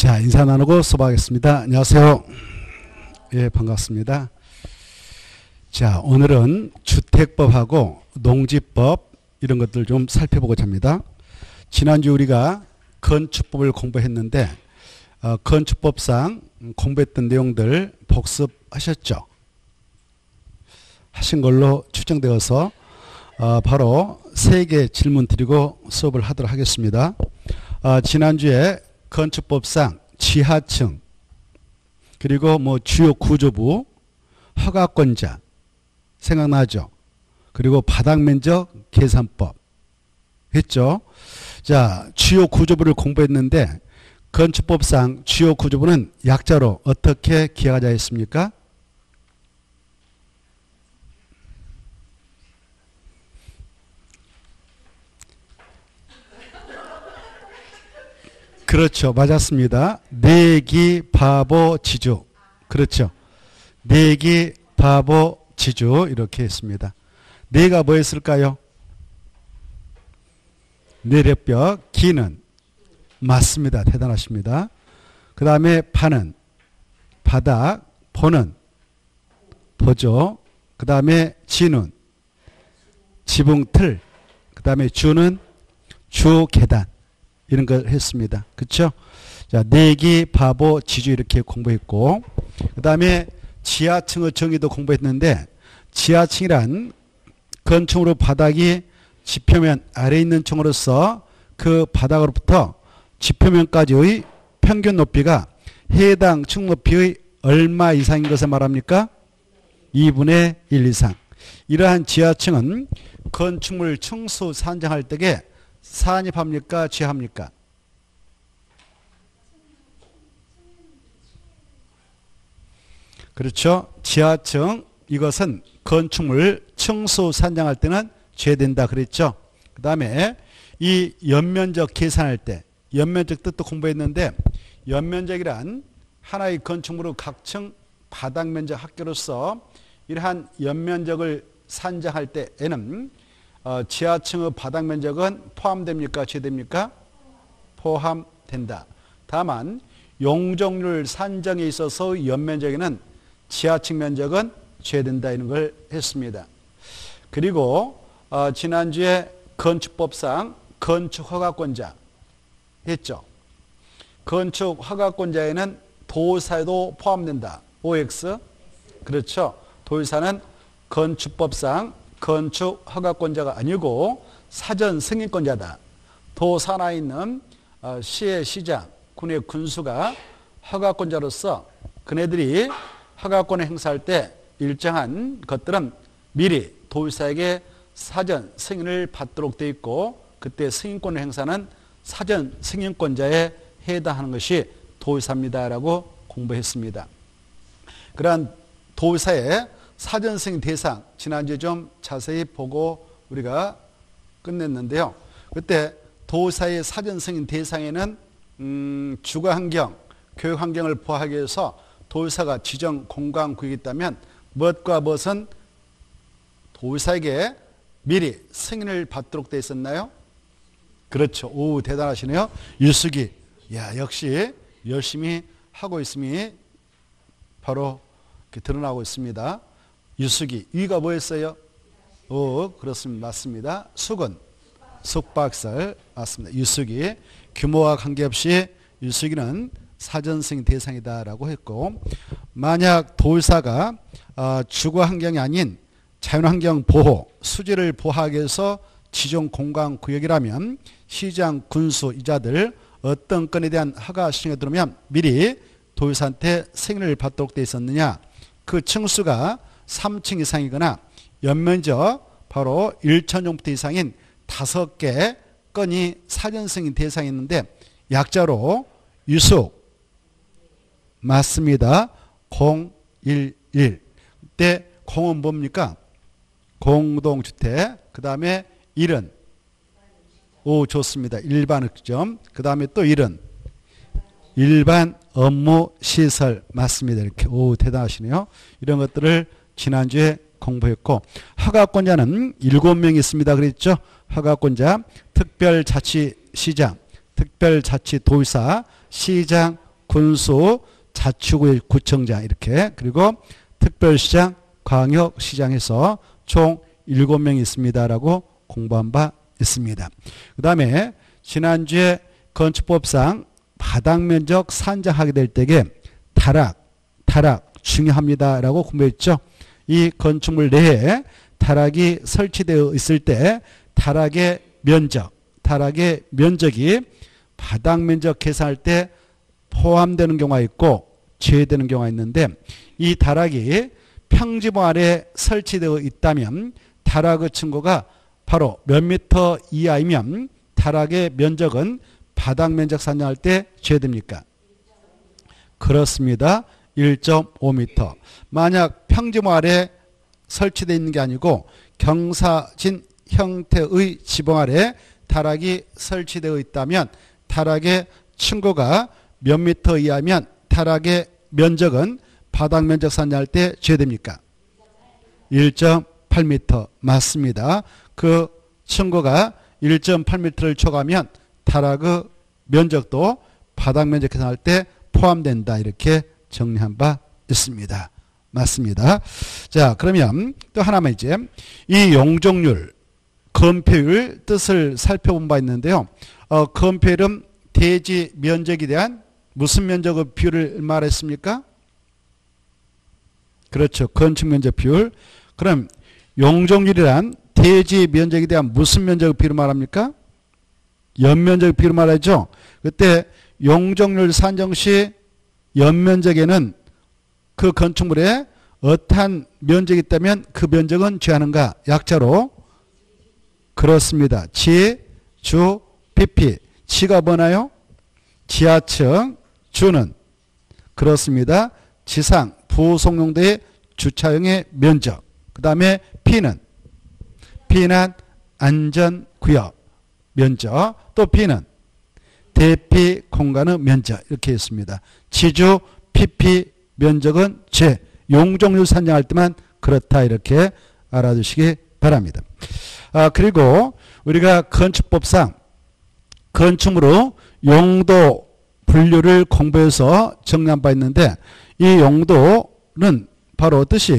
자, 인사 나누고 수업하겠습니다. 안녕하세요. 예, 반갑습니다. 자, 오늘은 주택법하고 농지법 이런 것들 좀 살펴보고자 합니다. 지난주 우리가 건축법을 공부했는데 건축법상 공부했던 내용들 복습하셨죠? 하신 걸로 추정되어서 바로 3개 질문 드리고 수업을 하도록 하겠습니다. 지난주에 건축법상 지하층 그리고 주요 구조부 허가권자 생각나죠? 그리고 바닥면적 계산법 했죠? 자, 주요 구조부를 공부했는데 건축법상 주요 구조부는 약자로 어떻게 기하자 했습니까? 그렇죠. 맞았습니다. 내기, 바보, 지주. 그렇죠. 내기, 바보, 지주 이렇게 했습니다. 내가 뭐였을까요? 내력벽, 기는 맞습니다. 대단하십니다. 그 다음에 파는 바닥, 보는 보조, 그 다음에 지는 지붕틀, 그 다음에 주는 주 계단 이런 걸 했습니다. 그렇죠? 자, 내기, 바보, 지주 이렇게 공부했고 그 다음에 지하층의 정의도 공부했는데 지하층이란 건축으로 바닥이 지표면 아래에 있는 층으로서 그 바닥으로부터 지표면까지의 평균 높이가 해당 층 높이의 얼마 이상인 것을 말합니까? 2분의 1 이상. 이러한 지하층은 건축물 층수 산정할 때에 산입합니까? 취합니까? 그렇죠. 지하층 이것은 건축물 층수 산정할 때는 제외된다 그랬죠. 그 다음에 이 연면적 계산할 때 연면적 뜻도 공부했는데 연면적이란 하나의 건축물의 각층 바닥면적 합계로서 이러한 연면적을 산정할 때에는 지하층의 바닥면적은 포함됩니까? 제외됩니까? 포함된다. 다만 용적률 산정에 있어서 연면적에는 지하층 면적은 제외된다 이런 걸 했습니다. 그리고 지난주에 건축법상 건축허가권자 했죠. 건축허가권자에는 도사도 포함된다. OX 그렇죠. 도사는 건축법상 건축허가권자가 아니고 사전 승인권자다. 도 산하에 있는 시의 시장, 군의 군수가 허가권자로서 그네들이 허가권을 행사할 때 일정한 것들은 미리 도의사에게 사전 승인을 받도록 되어 있고 그때 승인권을 행사는 사전 승인권자에 해당하는 것이 도의사입니다라고 공부했습니다. 그러한 도의사의 사전 승인 대상 지난주에 좀 자세히 보고 우리가 끝냈는데요. 그때 도의사의 사전 승인 대상에는 주거환경, 교육환경을 보호하기 위해서 도의사가 지정 공간구역이 있다면 무엇과 무엇은 도의사에게 미리 승인을 받도록 되어 있었나요? 그렇죠. 오, 대단하시네요. 유수기. 야, 역시 열심히 하고 있음이 바로 이렇게 드러나고 있습니다. 유수기. 위가 뭐였어요? 오, 그렇습니다. 맞습니다. 숙은 숙박설 맞습니다. 유수기. 규모와 관계없이 유수기는 사전승인 대상이다라고 했고 만약 도의사가 주거환경이 아닌 자연환경 보호, 수지를 보호하기 위해서 지정 공간구역이라면 시장, 군수, 이자들 어떤 건에 대한 허가 신청이 들어오면 미리 도의사한테 승인을 받도록 되어 있었느냐. 그 층수가 3층 이상이거나 연면적 바로 1,000제곱미터 이상인 5개 건이 사전승인 대상이었는데 약자로 유숙 맞습니다. 011 그때 공은 뭡니까? 공동주택 그 다음에 1은 오 좋습니다. 일반 흑점 그 다음에 또 1은 일반 업무시설 맞습니다. 이렇게 오 대단하시네요. 이런 것들을 지난주에 공부했고 허가권자는 7명 있습니다. 그랬죠? 허가권자 특별자치시장, 특별자치도의사, 시장, 군수, 자치구의 구청장 이렇게 그리고 특별시장, 광역시장에서 총 7명이 있습니다라고 공부한 바 있습니다. 그 다음에 지난주에 건축법상 바닥면적 산정하게 될 때에 타락 중요합니다라고 공부했죠. 이 건축물 내에 타락이 설치되어 있을 때 타락의 면적이 바닥 면적 계산할 때 포함되는 경우가 있고 제외되는 경우가 있는데 이 타락이 평지봉 아래 설치되어 있다면 타락의 층고가 바로 몇 미터 이하이면 타락의 면적은 바닥 면적 산정할 때 제외됩니까? 그렇습니다. 1.5m. 만약 평지봉 아래 설치되어 있는 게 아니고 경사진 형태의 지붕 아래 타락이 설치되어 있다면 타락의 층고가 몇 미터 이하면 타락의 면적은 바닥 면적 산정할 때 제외됩니까? 1.8m 맞습니다. 그 층고가 1.8m를 초과하면 타락의 면적도 바닥 면적 계산할 때 포함된다. 이렇게 정리한 바 있습니다. 맞습니다. 자, 그러면 또 하나만 이제 이 용적률, 건폐율 뜻을 살펴본 바 있는데요. 건폐율은 대지 면적에 대한 무슨 면적의 비율을 말했습니까? 그렇죠. 건축 면적 비율. 그럼 용적률이란 대지 면적에 대한 무슨 면적의 비율을 말합니까? 연면적의 비율을 말하죠. 그때 용적률 산정 시 연면적에는 그 건축물에 어떠한 면적이 있다면 그 면적은 취하는가? 약자로 그렇습니다. 지, 주, PP. 지가 뭐나요? 지하층, 주는 그렇습니다. 지상, 부속용도의 주차용의 면적. 그 다음에 P는 안전구역 면적. 또 P는 대피 공간의 면적. 이렇게 있습니다. 지주, PP 면적은 제 용적률 산정할 때만 그렇다. 이렇게 알아두시기 바랍니다. 그리고 우리가 건축법상 건축물의 용도 분류를 공부해서 정리한 바 있는데 이 용도는 바로 뜻이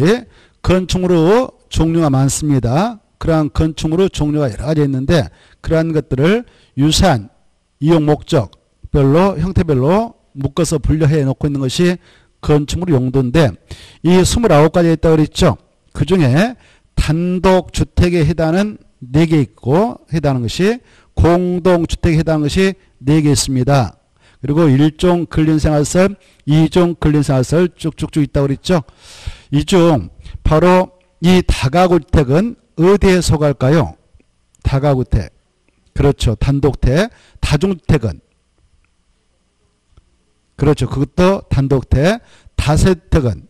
건축물의 종류가 많습니다. 그러한 건축물의 종류가 여러 가지 있는데 그러한 것들을 유사한 이용 목적별로 형태별로 묶어서 분류해 놓고 있는 것이 건축물 용도인데 이 29가지 있다고 그랬죠. 그 중에 단독주택에 해당하는 4개 있고 해당하는 것이 공동주택에 해당하는 것이 4개 있습니다. 그리고 1종 근린생활시설, 2종 근린생활시설 쭉쭉쭉 있다고 그랬죠. 이 중 바로 이 다가구주택은 어디에 속할까요? 다가구주택. 그렇죠. 단독주택. 다중주택은 그렇죠. 그것도 단독주택. 다세대주택은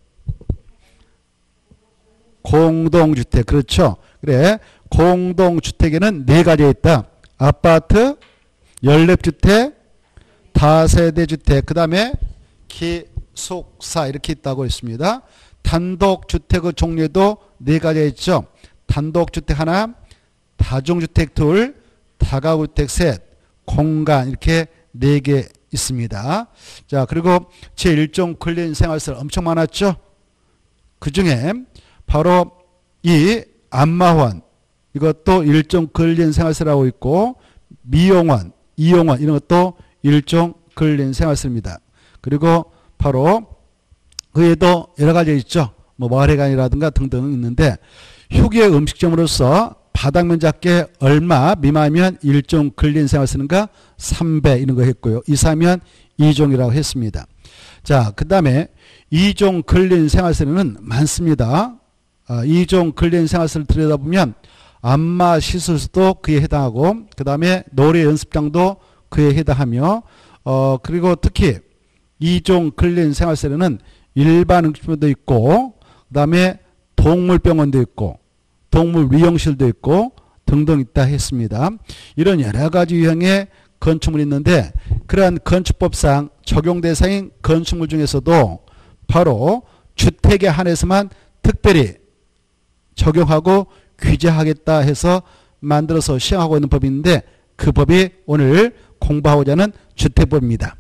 공동주택. 그렇죠. 그래. 공동주택에는 4가지 있다. 아파트, 연립주택, 다세대주택, 그 다음에 기숙사 이렇게 있다고 했습니다. 단독주택의 종류도 4가지 있죠. 단독주택 하나, 다중주택 둘, 다가구주택 셋, 공간 이렇게 4개 있습니다. 자, 그리고 제1종 근린생활시설 엄청 많았죠. 그 중에 바로 이 안마원 이것도 1종 근린생활시설하고 있고 미용원, 이용원 이런 것도 1종 근린생활시설입니다. 그리고 바로 그 외에도 여러 가지 있죠. 뭐 마을회관이라든가 등등 있는데 휴게 음식점으로서 바닥면적에 얼마 미만이면 1종 근린생활시설인가 3배 이런 거 했고요. 이상이면 2종이라고 했습니다. 자, 그 다음에 2종 근린생활시설은 많습니다. 2종 근린생활시설을 들여다보면 안마시설도 그에 해당하고 그 다음에 노래 연습장도 그에 해당하며 그리고 특히 2종 근린생활시설에는 일반 음식점도 있고 그 다음에 동물병원도 있고 동물미용실도 있고 등등 있다 했습니다. 이런 여러 가지 유형의 건축물이 있는데 그러한 건축법상 적용 대상인 건축물 중에서도 바로 주택에 한해서만 특별히 적용하고 규제하겠다 해서 만들어서 시행하고 있는 법이 있는데 그 법이 오늘 공부하고자 하는 주택법입니다.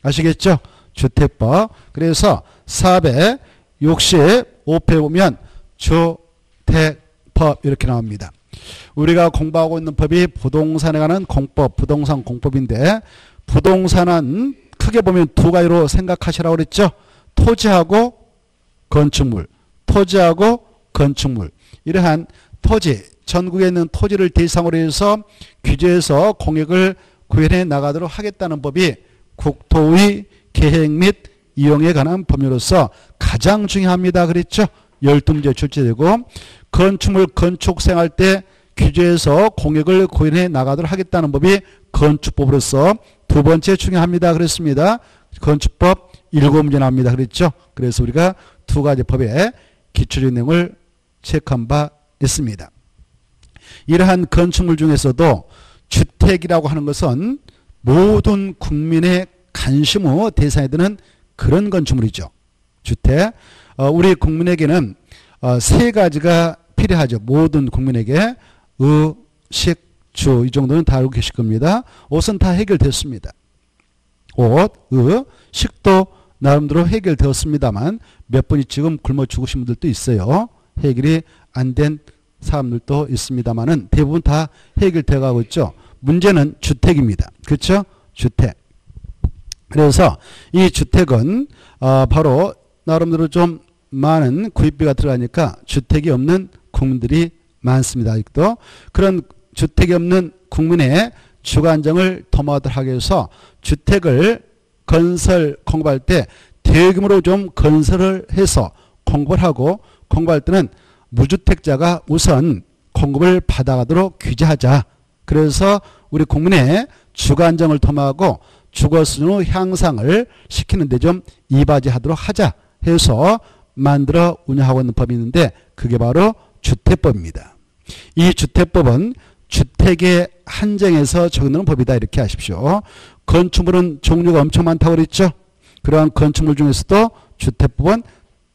아시겠죠? 주택법. 그래서 465페이지 보면 주택법 이렇게 나옵니다. 우리가 공부하고 있는 법이 부동산에 관한 공법, 부동산 공법인데 부동산은 크게 보면 두 가지로 생각하시라고 그랬죠. 토지하고 건축물, 토지하고 건축물. 이러한 토지, 전국에 있는 토지를 대상으로 해서 규제해서 공익을 구현해 나가도록 하겠다는 법이 국토의 계획 및 이용에 관한 법률로서 가장 중요합니다. 그랬죠. 12문제 출제되고 건축물 건축생활 때 규제해서 공익을 구현해 나가도록 하겠다는 법이 건축법으로서 두 번째 중요합니다. 그랬습니다. 건축법 7문제 나옵니다. 그랬죠. 그래서 우리가 두 가지 법의 기초적인 내용을 체크한 바 있습니다. 이러한 건축물 중에서도 주택이라고 하는 것은 모든 국민의 관심의 대상이 되는 그런 건축물이죠. 주택. 우리 국민에게는 세 가지가 필요하죠. 모든 국민에게 의, 식, 주 이 정도는 다 알고 계실 겁니다. 옷은 다 해결됐습니다. 옷, 식도 나름대로 해결되었습니다만 몇 분이 지금 굶어 죽으신 분들도 있어요. 해결이 안 된 사람들도 있습니다만은 대부분 다 해결돼 가고 있죠. 문제는 주택입니다. 그렇죠? 주택. 그래서 이 주택은 바로 나름대로 좀 많은 구입비가 들어가니까 주택이 없는 국민들이 많습니다. 아직도. 그런 주택이 없는 국민의 주거안정을 도모하도록 하기 위해서 주택을 건설 공부할 때 대규모로 좀 건설을 해서 공부를 하고 공부할 때는 무주택자가 우선 공급을 받아가도록 규제하자. 그래서 우리 국민의 주거안정을 도모하고 주거수준의 향상을 시키는 데 좀 이바지하도록 하자 해서 만들어 운영하고 있는 법이 있는데 그게 바로 주택법입니다. 이 주택법은 주택의 한정에서 적용되는 법이다 이렇게 하십시오. 건축물은 종류가 엄청 많다고 그랬죠. 그러한 건축물 중에서도 주택법은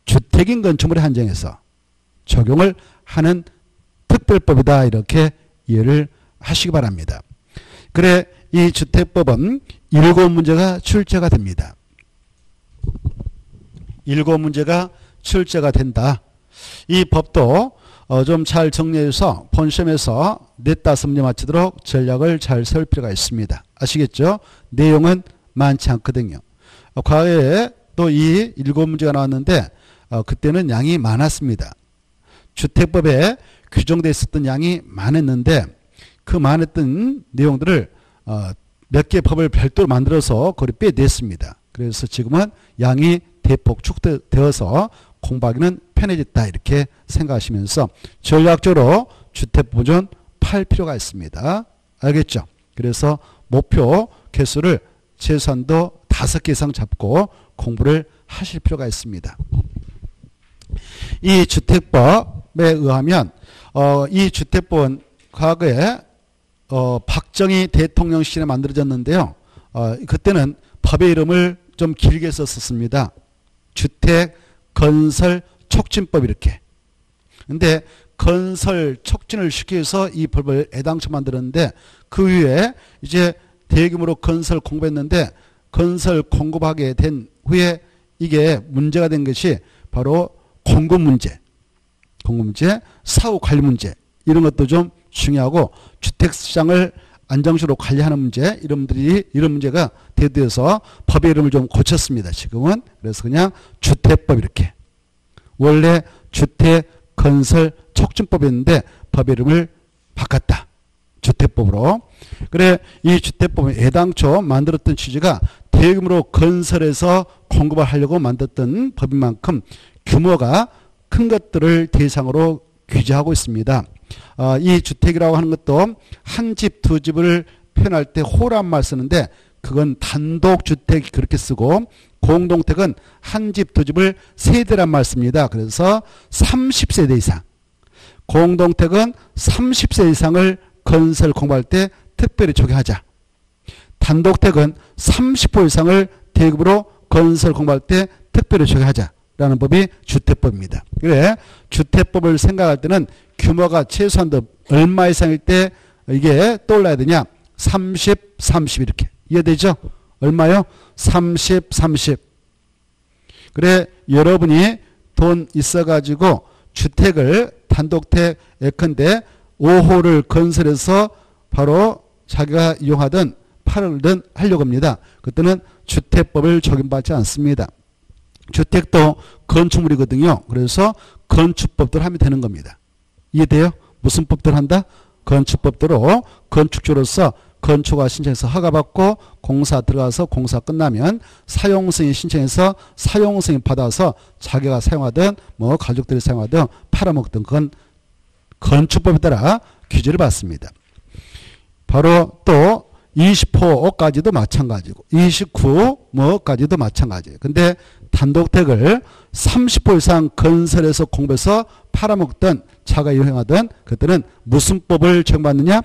주택인 건축물에 한정해서 적용을 하는 특별법이다 이렇게 이해를 하시기 바랍니다. 그래 이 주택법은 7문제가 출제가 됩니다. 7문제가 출제가 된다. 이 법도 좀 잘 정리해서 본시험에서 4-5문제 맞추도록 전략을 잘 세울 필요가 있습니다. 아시겠죠? 내용은 많지 않거든요. 과거에 또 이 7문제가 나왔는데 그때는 양이 많았습니다. 주택법에 규정되어 있었던 양이 많았는데 그 많았던 내용들을 몇 개 법을 별도로 만들어서 그걸 빼냈습니다. 그래서 지금은 양이 대폭 축되어서 공부하기는 편해졌다 이렇게 생각하시면서 전략적으로 주택법 좀 팔 필요가 있습니다. 알겠죠? 그래서 목표 개수를 최소한도 5개 이상 잡고 공부를 하실 필요가 있습니다. 이 주택법에 의하면 이 주택법은 과거에 박정희 대통령 시절에 만들어졌는데요. 그때는 법의 이름을 좀 길게 썼습니다. 주택 건설 촉진법 이렇게. 근데 건설 촉진을 시키기 위해서 이 법을 애당초 만들었는데 그 위에 이제 대규모로 건설 공부했는데 건설 공급하게 된 후에 이게 문제가 된 것이 바로 공급 문제, 사후 관리 문제 이런 것도 좀 중요하고 주택시장을 안정적으로 관리하는 문제 이런 문제가 대두해서 법의 이름을 좀 고쳤습니다. 지금은. 그래서 그냥 주택법 이렇게. 원래 주택건설 촉진법이었는데 법의 이름을 바꿨다. 주택법으로. 그래 이 주택법은 애당초 만들었던 취지가 대규모로 건설해서 공급을 하려고 만들었던 법인 만큼 규모가 큰 것들을 대상으로 규제하고 있습니다. 이 주택이라고 하는 것도 한 집, 두 집을 표현할 때 호란 말 쓰는데 그건 단독주택 그렇게 쓰고 공동택은 한 집, 두 집을 세대란 말 씁니다. 그래서 30세대 이상. 공동택은 30세 이상을 건설 공부할 때 특별히 적용하자. 단독택은 30호 이상을 대급으로 건설 공부할 때 특별히 적용하자. 라는 법이 주택법입니다. 그래 주택법을 생각할 때는 규모가 최소한도 얼마 이상일 때 이게 떠올라야 되냐? 30, 30 이렇게. 이해되죠? 얼마요? 30, 30. 그래 여러분이 돈 있어가지고 주택을 단독택 예컨대 5호를 건설해서 바로 자기가 이용하든 팔든 하려고 합니다. 그때는 주택법을 적용받지 않습니다. 주택도 건축물이거든요. 그래서 건축법대로 하면 되는 겁니다. 이해돼요? 무슨 법대로 한다? 건축법대로 건축주로서 건축허가 신청해서 허가받고 공사 들어가서 공사 끝나면 사용승인 신청해서 사용승인 받아서 자기가 사용하든 뭐 가족들이 사용하든 팔아먹든 그건 건축법에 따라 규제를 받습니다. 바로 또 20호까지도 마찬가지고 29호까지도 마찬가지예요. 근데 단독택을 30호 이상 건설해서 공부해서 팔아먹든 자가 이용하든 그때는 무슨 법을 적용받느냐?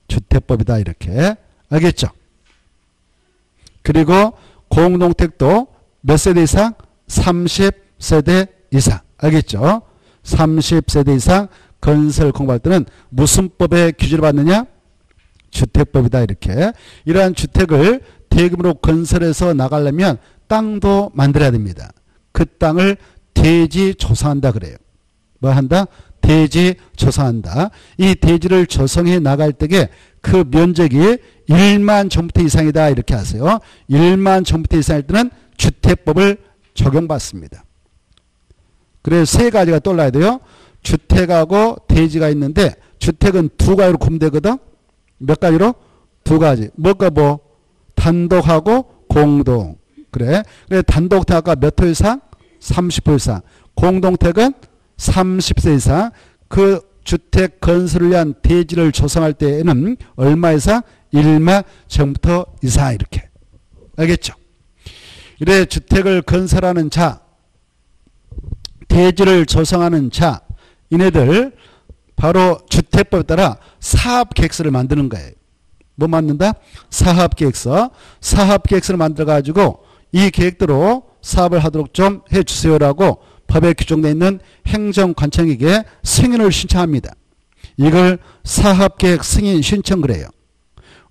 주택법이다 이렇게 알겠죠? 그리고 공동택도 몇 세대 이상? 30세대 이상 알겠죠? 30세대 이상 건설 공부할 때는 무슨 법의 규제를 받느냐? 주택법이다 이렇게. 이러한 주택을 대규모로 건설해서 나가려면 땅도 만들어야 됩니다. 그 땅을 대지 조성한다 그래요. 뭐 한다? 대지 조성한다. 이 대지를 조성해 나갈 때에 그 면적이 1만 제곱미터 이상이다 이렇게 하세요. 1만 제곱미터 이상일 때는 주택법을 적용받습니다. 그래서 세 가지가 떠올라야 돼요. 주택하고 대지가 있는데 주택은 두 가지로 구분되거든. 몇 가지로? 두 가지. 뭐가 뭐? 단독하고 공동. 그래 단독택 아까 몇 호 이상? 30호 이상. 공동택은 30세 이상. 그 주택 건설을 위한 대지를 조성할 때에는 얼마 이상? 1만 제곱미터 이상 이렇게. 알겠죠? 이래 주택을 건설하는 자, 대지를 조성하는 자, 이네들 바로 주택법에 따라 사업계획서를 만드는 거예요. 뭐 만든다? 사업계획서. 사업계획서를 만들어가지고 이 계획대로 사업을 하도록 좀 해주세요라고 법에 규정되어 있는 행정관청에게 승인을 신청합니다. 이걸 사업계획 승인 신청 그래요.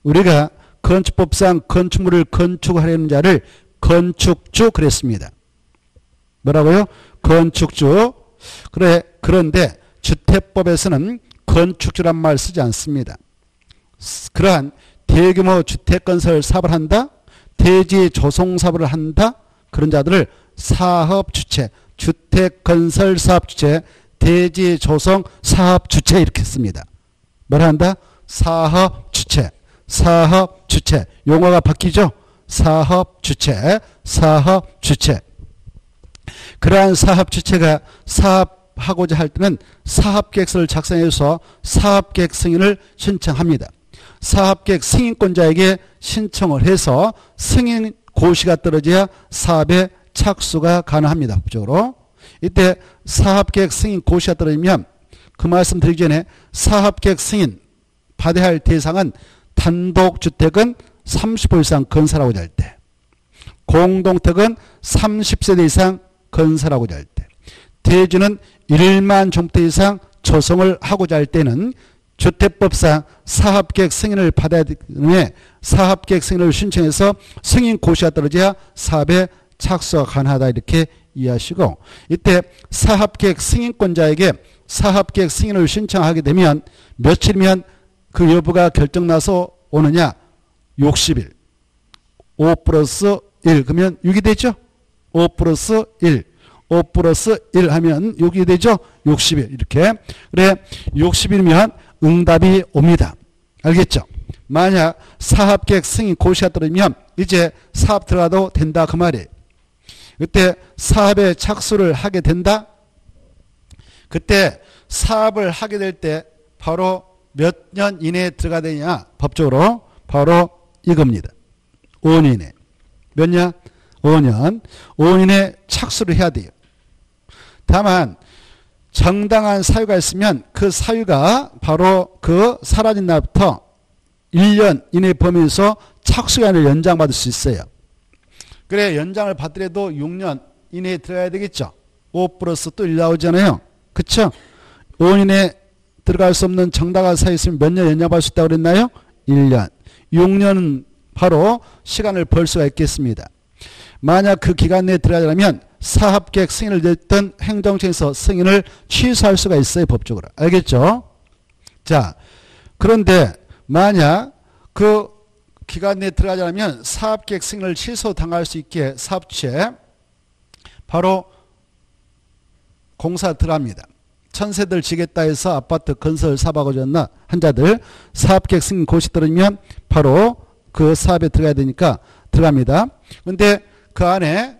우리가 건축법상 건축물을 건축하려는 자를 건축주 그랬습니다. 뭐라고요? 건축주. 그런데 주택법에서는 건축주란 말 쓰지 않습니다. 그러한 대규모 주택건설 사업을 한다? 대지 조성 사업을 한다? 그런 자들을 사업주체, 주택건설 사업주체, 대지 조성 사업주체 이렇게 씁니다. 뭘 한다? 사업주체, 사업주체. 용어가 바뀌죠? 사업주체, 사업주체. 그러한 사업주체가 사업하고자 할 때는 사업계획서를 작성해서 사업계획 승인을 신청합니다. 사업계획 승인권자에게 신청을 해서 승인 고시가 떨어져야 사업에 착수가 가능합니다. 법적으로. 이때 사업계획 승인 고시가 떨어지면 그 말씀 드리기 전에 사업계획 승인 받아야 할 대상은 단독주택은 30호 이상 건설하고자 할 때, 공동택은 30세대 이상 건설하고자 할 때, 대지는 1만 제곱미터 이상 조성을 하고자 할 때는 주택법상 사업계획 승인을 받아야 되는데 사업계획 승인을 신청해서 승인 고시가 떨어져야 사업에 착수가 가능하다 이렇게 이해하시고, 이때 사업계획 승인권자에게 사업계획 승인을 신청하게 되면 며칠이면 그 여부가 결정나서 오느냐? 60일. 5 플러스 1 그러면 6이 되죠? 5 플러스 1. 5 플러스 1 하면 6이 되죠? 60일. 이렇게. 그래 60일이면 응답이 옵니다. 알겠죠? 만약 사업계획 승인 고시가 떨어지면 이제 사업 들어가도 된다 그 말이에요. 그때 사업에 착수를 하게 된다. 그때 사업을 하게 될 때 바로 몇 년 이내에 들어가야 되냐? 법적으로 바로 이겁니다. 5년 이내. 몇 년? 5년. 5년 이내에 착수를 해야 돼요. 다만 정당한 사유가 있으면 그 사유가 바로 그 사라진 날부터 1년 이내 범위에서 착수기간을 연장받을 수 있어요. 그래 연장을 받더라도 6년 이내에 들어가야 되겠죠. 5 플러스 또 1 나오잖아요. 그쵸? 5년 이내에 들어갈 수 없는 정당한 사유 있으면 몇 년 연장받을 수 있다고 그랬나요? 1년. 6년은 바로 시간을 벌 수가 있겠습니다. 만약 그 기간 내에 들어가려면 사업계획 승인을 냈던 행정청에서 승인을 취소할 수가 있어요. 법적으로. 알겠죠? 자, 그런데 만약 그 기간 내에 들어가지 않으면 사업계획 승인을 취소당할 수 있게 사업체 바로 공사 들어갑니다. 천세들 지겠다 해서 아파트 건설 사업하고자 한 자들 사업계획 승인 고시 들으면 바로 그 사업에 들어가야 되니까 들어갑니다. 그런데 그 안에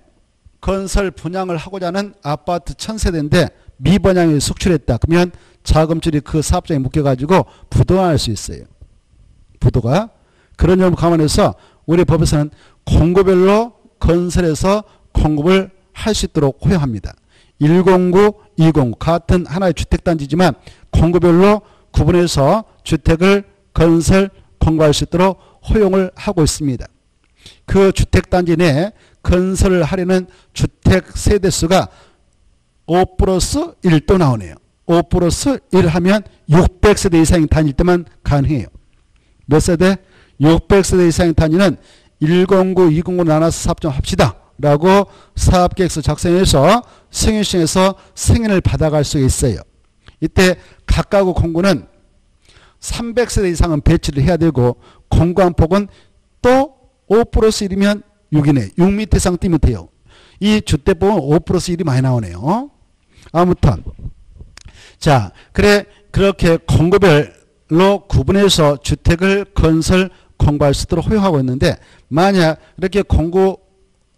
건설 분양을 하고자 하는 아파트 천세대인데 미분양이 속출했다. 그러면 자금줄이 그 사업장에 묶여가지고 부도가 날 수 있어요. 부도가. 그런 점을 감안해서 우리 법에서는 공고별로 건설해서 공급을 할 수 있도록 허용합니다. 109, 209 같은 하나의 주택단지지만 공고별로 구분해서 주택을 건설 공급할 수 있도록 허용을 하고 있습니다. 그 주택단지 내에 건설을 하려는 주택 세대수가 5 플러스 1도 나오네요. 5 플러스 1 하면 600세대 이상이 다닐 때만 가능해요. 몇 세대? 600세대 이상의 단위는 109, 209 나눠서 사업 좀 합시다. 라고 사업계획서 작성해서 승인시에서 승인을 받아갈 수 있어요. 이때 각가구 공구는 300세대 이상은 배치를 해야 되고 공구한 폭은 또 5 플러스 1이면 6이네. 6m 이상 뛰면 돼요. 이 주택폭은 5 플러스 1이 많이 나오네요. 아무튼 자, 그래 그렇게 공구별로 구분해서 주택을 건설 공부할 수 있도록 허용하고 있는데 만약 이렇게 공구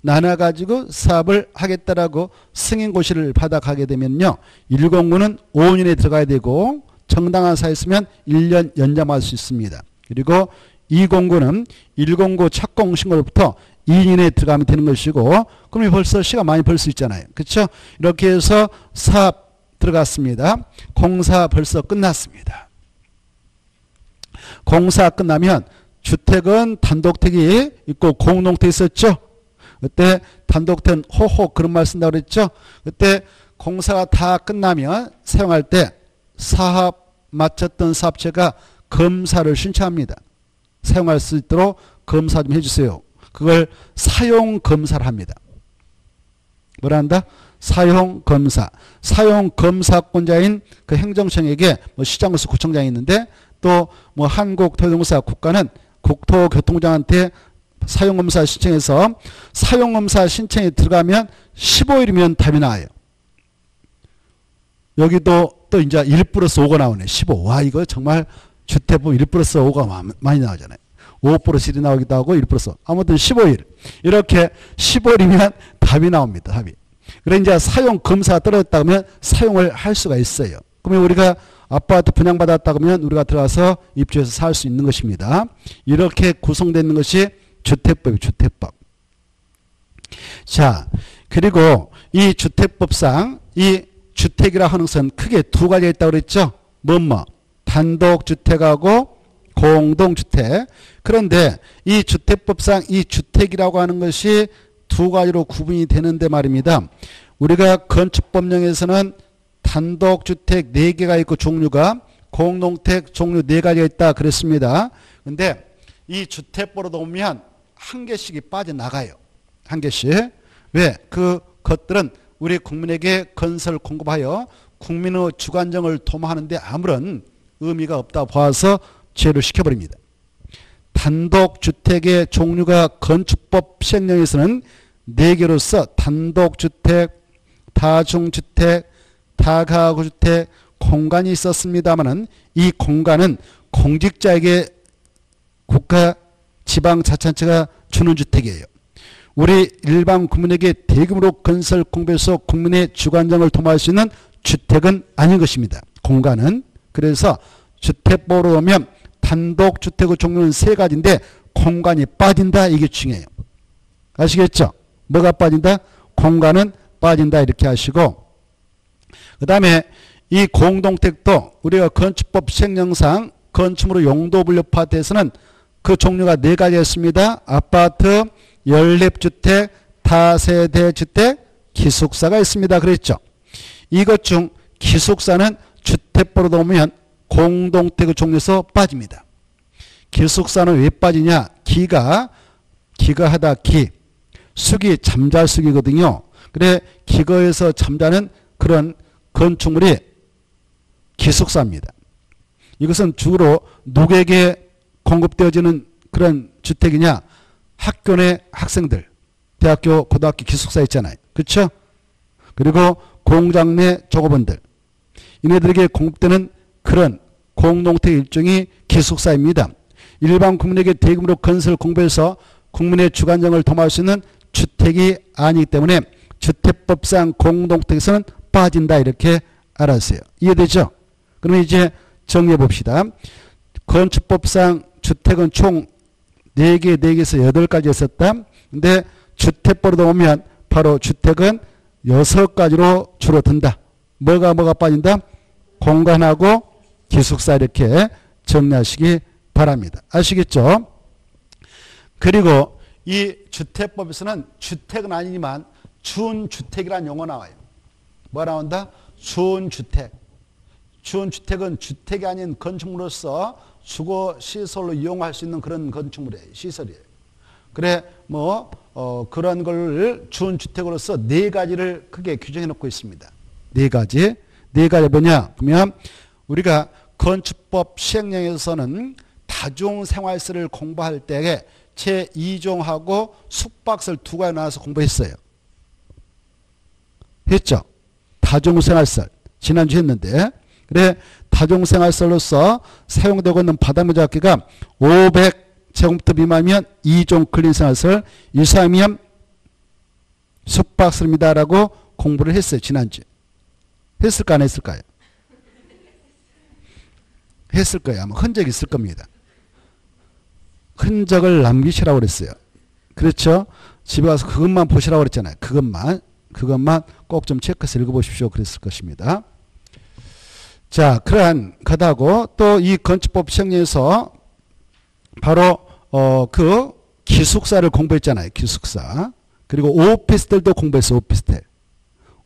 나눠가지고 사업을 하겠다라고 승인 고시를 받아가게 되면요. 109는 5년에 들어가야 되고 정당한 사였으면 1년 연장받을 수 있습니다. 그리고 209는 109 착공 신고로부터 2년에 들어가면 되는 것이고 그럼 벌써 시간 많이 벌 수 있잖아요. 그렇죠? 이렇게 해서 사업 들어갔습니다. 공사 벌써 끝났습니다. 공사 끝나면 주택은 단독택이 있고 공동택이 있었죠. 그때 단독택은 호호 그런 말 쓴다고 그랬죠. 그때 공사가 다 끝나면 사용할 때 사업 마쳤던 사업체가 검사를 신청합니다. 사용할 수 있도록 검사 좀 해주세요. 그걸 사용검사를 합니다. 뭐라 한다? 사용검사. 사용검사권자인 그 행정청에게 뭐 시장으로서 구청장이 있는데 또 뭐 한국토지공사 국가는 국토교통부장한테 사용검사 신청해서 사용검사 신청에 들어가면 15일이면 답이 나와요. 여기도 또 이제 1 플러스 5가 나오네. 15. 와, 이거 정말 주택부 1 플러스 5가 많이 나오잖아요. 5 플러스 1이 나오기도 하고 1 플러스 5. 아무튼 15일. 이렇게 15일이면 답이 나옵니다. 답이. 그래 이제 사용검사가 떨어졌다 그러면 사용을 할 수가 있어요. 그러면 우리가 아파트 분양받았다 그러면 우리가 들어가서 입주해서 살 수 있는 것입니다. 이렇게 구성되는 것이 주택법이 주택법. 자, 그리고 이 주택법상 이 주택이라 하는 것은 크게 두 가지가 있다고 그랬죠. 뭐뭐 단독주택하고 공동주택. 그런데 이 주택법상 이 주택이라고 하는 것이 두 가지로 구분이 되는데 말입니다. 우리가 건축법령에서는 단독주택 4개가 있고 종류가 공동택 종류 4가지가 있다 그랬습니다. 근데 이 주택법으로 보면 한 개씩이 빠져나가요. 한 개씩. 왜? 그 것들은 우리 국민에게 건설 공급하여 국민의 주관정을 도모하는데 아무런 의미가 없다 봐서 제외를 시켜버립니다. 단독주택의 종류가 건축법 시행령에서는 4개로서 단독주택, 다중주택, 다가구주택, 공간이 있었습니다마는 이 공간은 공직자에게 국가, 지방자치단체가 주는 주택이에요. 우리 일반 국민에게 대규모로 건설 공부해서 국민의 주관정을 도모할 수 있는 주택은 아닌 것입니다. 공간은. 그래서 주택법으로 보면 단독주택의 종류는 3가지인데 공간이 빠진다. 이게 중요해요. 아시겠죠? 뭐가 빠진다? 공간은 빠진다. 이렇게 하시고 그 다음에 이 공동택도 우리가 건축법 시행령상 건축물의 용도분류파트에서는 그 종류가 4가지였습니다. 아파트, 연립주택, 다세대주택, 기숙사가 있습니다. 그랬죠. 이것 중 기숙사는 주택법으로 보면 공동택의 종류에서 빠집니다. 기숙사는 왜 빠지냐? 기가 하다 기. 숙이 잠잘 숙이거든요. 그래 기거에서 잠자는 그런 건축물이 기숙사입니다. 이것은 주로 누구에게 공급되어지는 그런 주택이냐? 학교 내 학생들, 대학교, 고등학교 기숙사 있잖아요. 그렇죠? 그리고 공장 내 종업원들, 이네들에게 공급되는 그런 공동택 일종이 기숙사입니다. 일반 국민에게 대규모로 건설 공부해서 국민의 주관적을 도모할 수 있는 주택이 아니기 때문에 주택법상 공동택에서는 빠진다 이렇게 알았어요. 이해되죠? 그러면 이제 정리해 봅시다. 건축법상 주택은 총 4개, 4개에서 8가지 있었다. 근데 주택법으로 보면 바로 주택은 6가지로 줄어든다. 뭐가 빠진다? 공간하고 기숙사 이렇게 정리하시기 바랍니다. 아시겠죠? 그리고 이 주택법에서는 주택은 아니지만 준주택이라는 용어 나와요. 뭐 나온다? 준주택. 준주택은 주택이 아닌 건축물로서 주거시설로 이용할 수 있는 그런 건축물이에요. 시설이에요. 그래 그런 걸 준주택으로서 4가지를 크게 규정해 놓고 있습니다. 4가지. 4가지 뭐냐? 그러면 우리가 건축법 시행령에서는 다중생활설을 공부할 때에 제2종하고 숙박설 2가지 나눠서 공부했어요. 했죠? 다중생활설. 지난주 했는데. 그래 다중생활설로서 사용되고 있는 바닥면적기가 500제곱미터 미만이면 2종 클린생활설, 이상이면 숙박설입니다라고 공부를 했어요. 지난주에. 했을까 안 했을까요? 했을 거예요. 아마 흔적이 있을 겁니다. 흔적을 남기시라고 그랬어요. 그렇죠? 집에 가서 그것만 보시라고 그랬잖아요. 그것만 꼭 좀 체크해서 읽어보십시오. 그랬을 것입니다. 자, 그러한 것하고 또 이 건축법 시행령에서 바로 그 기숙사를 공부했잖아요. 기숙사. 그리고 오피스텔도 공부했어요. 오피스텔.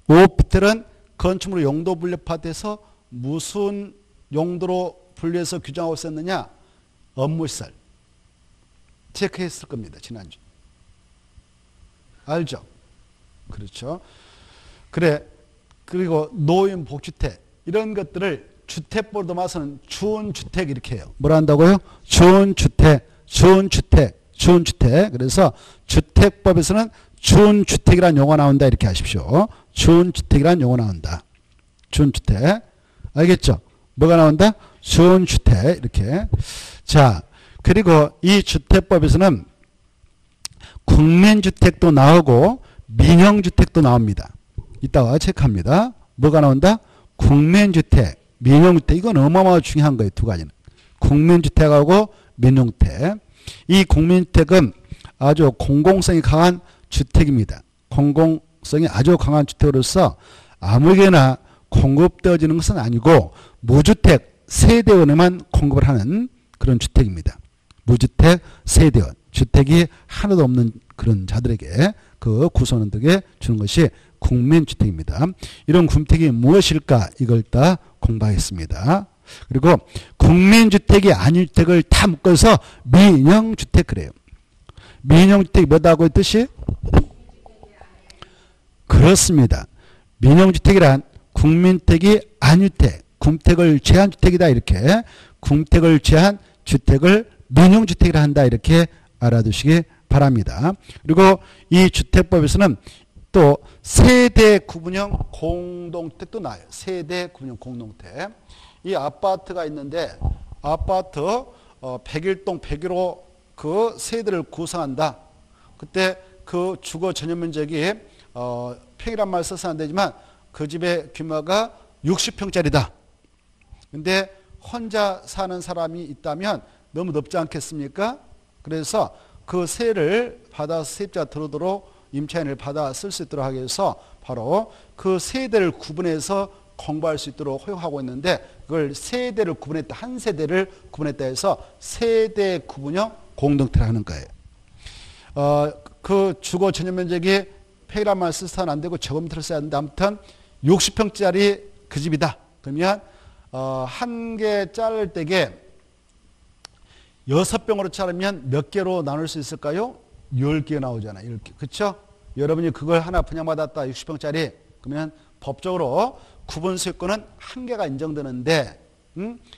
오피스텔은 건축물 용도 분류파트에서 무슨 용도로 분류해서 규정하고 있었느냐? 업무시설. 체크했을 겁니다. 지난주. 알죠? 그렇죠. 그래. 그리고 노인 복주택. 이런 것들을 주택법으로 넘어서는 준주택 이렇게 해요. 뭐라 한다고요? 준주택. 그래서 주택법에서는 준주택이라는 용어 나온다 이렇게 하십시오. 준주택이라는 용어 나온다. 준주택. 알겠죠? 뭐가 나온다? 준주택 이렇게. 자, 그리고 이 주택법에서는 국민주택도 나오고 민영주택도 나옵니다. 이따가 체크합니다. 뭐가 나온다? 국민주택, 민영주택. 이건 어마어마하게 중요한 거예요. 2가지는. 국민주택하고 민영주택. 이 국민주택은 아주 공공성이 강한 주택입니다. 공공성이 아주 강한 주택으로서 아무에게나 공급되어지는 것은 아니고 무주택 세대원에만 공급을 하는 그런 주택입니다. 무주택 세대원. 주택이 하나도 없는 그런 자들에게 그 구성원들에게 주는 것이 국민주택입니다. 이런 국민주택이 무엇일까? 이걸 다 공부하겠습니다. 그리고 국민주택이 아닌 주택을 다 묶어서 민영주택 그래요. 민영주택이 뭐다고 뜻이? 그렇습니다. 민영주택이란 국민주택이 아닌 주택, 국택을 제한 주택이다 이렇게 국택을 제한 주택을 민영주택이라 한다 이렇게 알아두시기 바랍니다. 그리고 이 주택법에서는 또 세대 구분형 공동택도 나와요. 세대 구분형 공동택. 이 아파트가 있는데 아파트 101동 101호 그 세대를 구성한다. 그때 그 주거 전용 면적이 평이란 말 써서 안 되지만 그 집의 규모가 60평짜리다. 근데 혼자 사는 사람이 있다면 너무 넓지 않겠습니까? 그래서 그 세를 받아서 세입자가 들어오도록 임차인을 받아 쓸 수 있도록 하기 위해서 바로 그 세대를 구분해서 공부할 수 있도록 허용하고 있는데 그걸 세대를 구분했다. 한 세대를 구분했다 해서 세대 구분형 공동택을 하는 거예요. 그 주거 전용 면적이 평이란 말 써서는 안 되고 제곱미터를 써야 하는데 아무튼 60평짜리 그 집이다. 그러면 한 개 자를 때에 6병으로 자르면 몇 개로 나눌 수 있을까요? 10개 나오잖아요. 10개. 그쵸? 여러분이 그걸 하나 분양받았다. 60평짜리. 그러면 법적으로 구분 소유권은 한 개가 인정되는데,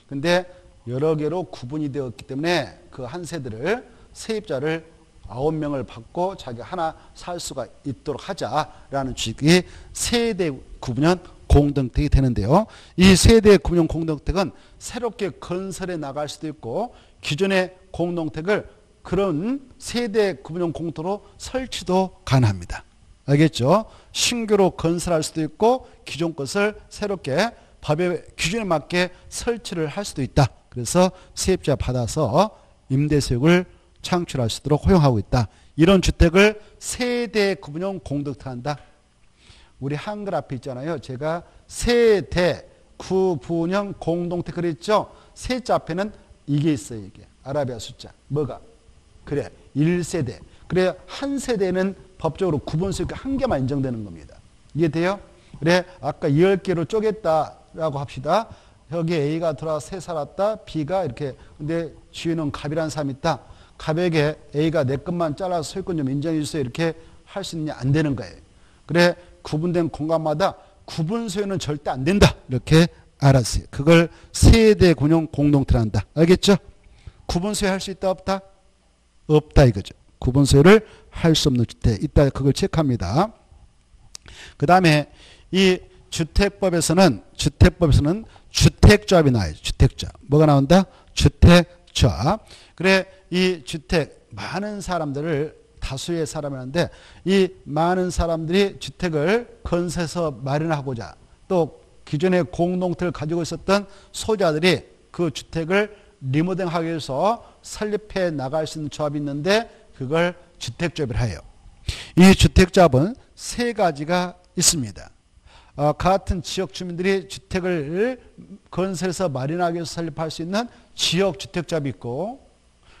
근데 여러 개로 구분이 되었기 때문에 그 한 세대를 세입자를 9명을 받고 자기가 하나 살 수가 있도록 하자라는 취지의 세대 구분형 공동택이 되는데요. 이 세대 구분형 공동택은 새롭게 건설해 나갈 수도 있고 기존의 공동택을 그런 세대 구분형 공동으로 설치도 가능합니다. 알겠죠? 신규로 건설할 수도 있고 기존 것을 새롭게 법의 기준에 맞게 설치를 할 수도 있다. 그래서 세입자 받아서 임대수익을 창출할 수 있도록 허용하고 있다. 이런 주택을 세대 구분형 공동택 한다. 우리 한글 앞에 있잖아요. 제가 세대 구분형 공동택 그랬죠. 세자 앞에는 이게 있어요. 이게 아라비아 숫자. 뭐가? 그래 1세대. 그래 한 세대는 법적으로 구분 소유권 한 개만 인정되는 겁니다. 이해돼요? 그래 아까 10개로 쪼갰다라고 합시다. 여기 A가 들어와 세 살았다. B가 이렇게. 근데 G는 갑이라는 사람이 있다. 갑에게 A가 내 것만 잘라서 소유권 좀 인정해 주세요. 이렇게 할 수 있느냐? 안 되는 거예요. 그래 구분된 공간마다 구분 소유는 절대 안 된다. 이렇게 알았어요. 그걸 세대 구분형 공동택을 한다. 알겠죠? 구분 소유 할 수 있다 없다? 없다 이거죠. 구분 소유를 할 수 없는 주택. 이따 그걸 체크합니다. 그 다음에 이 주택법에서는 주택조합이 나와요. 주택조합. 뭐가 나온다? 주택조합. 그래 이 주택 많은 사람들을 다수의 사람이라는데 이 많은 사람들이 주택을 건설해서 마련하고자 또 기존의 공동택을 가지고 있었던 소유자들이 그 주택을 리모델링하기 위해서 설립해 나갈 수 있는 조합이 있는데 그걸 주택조합이라 해요. 이 주택조합은 세 가지가 있습니다. 같은 지역 주민들이 주택을 건설해서 마련하기 위해서 설립할 수 있는 지역주택조합이 있고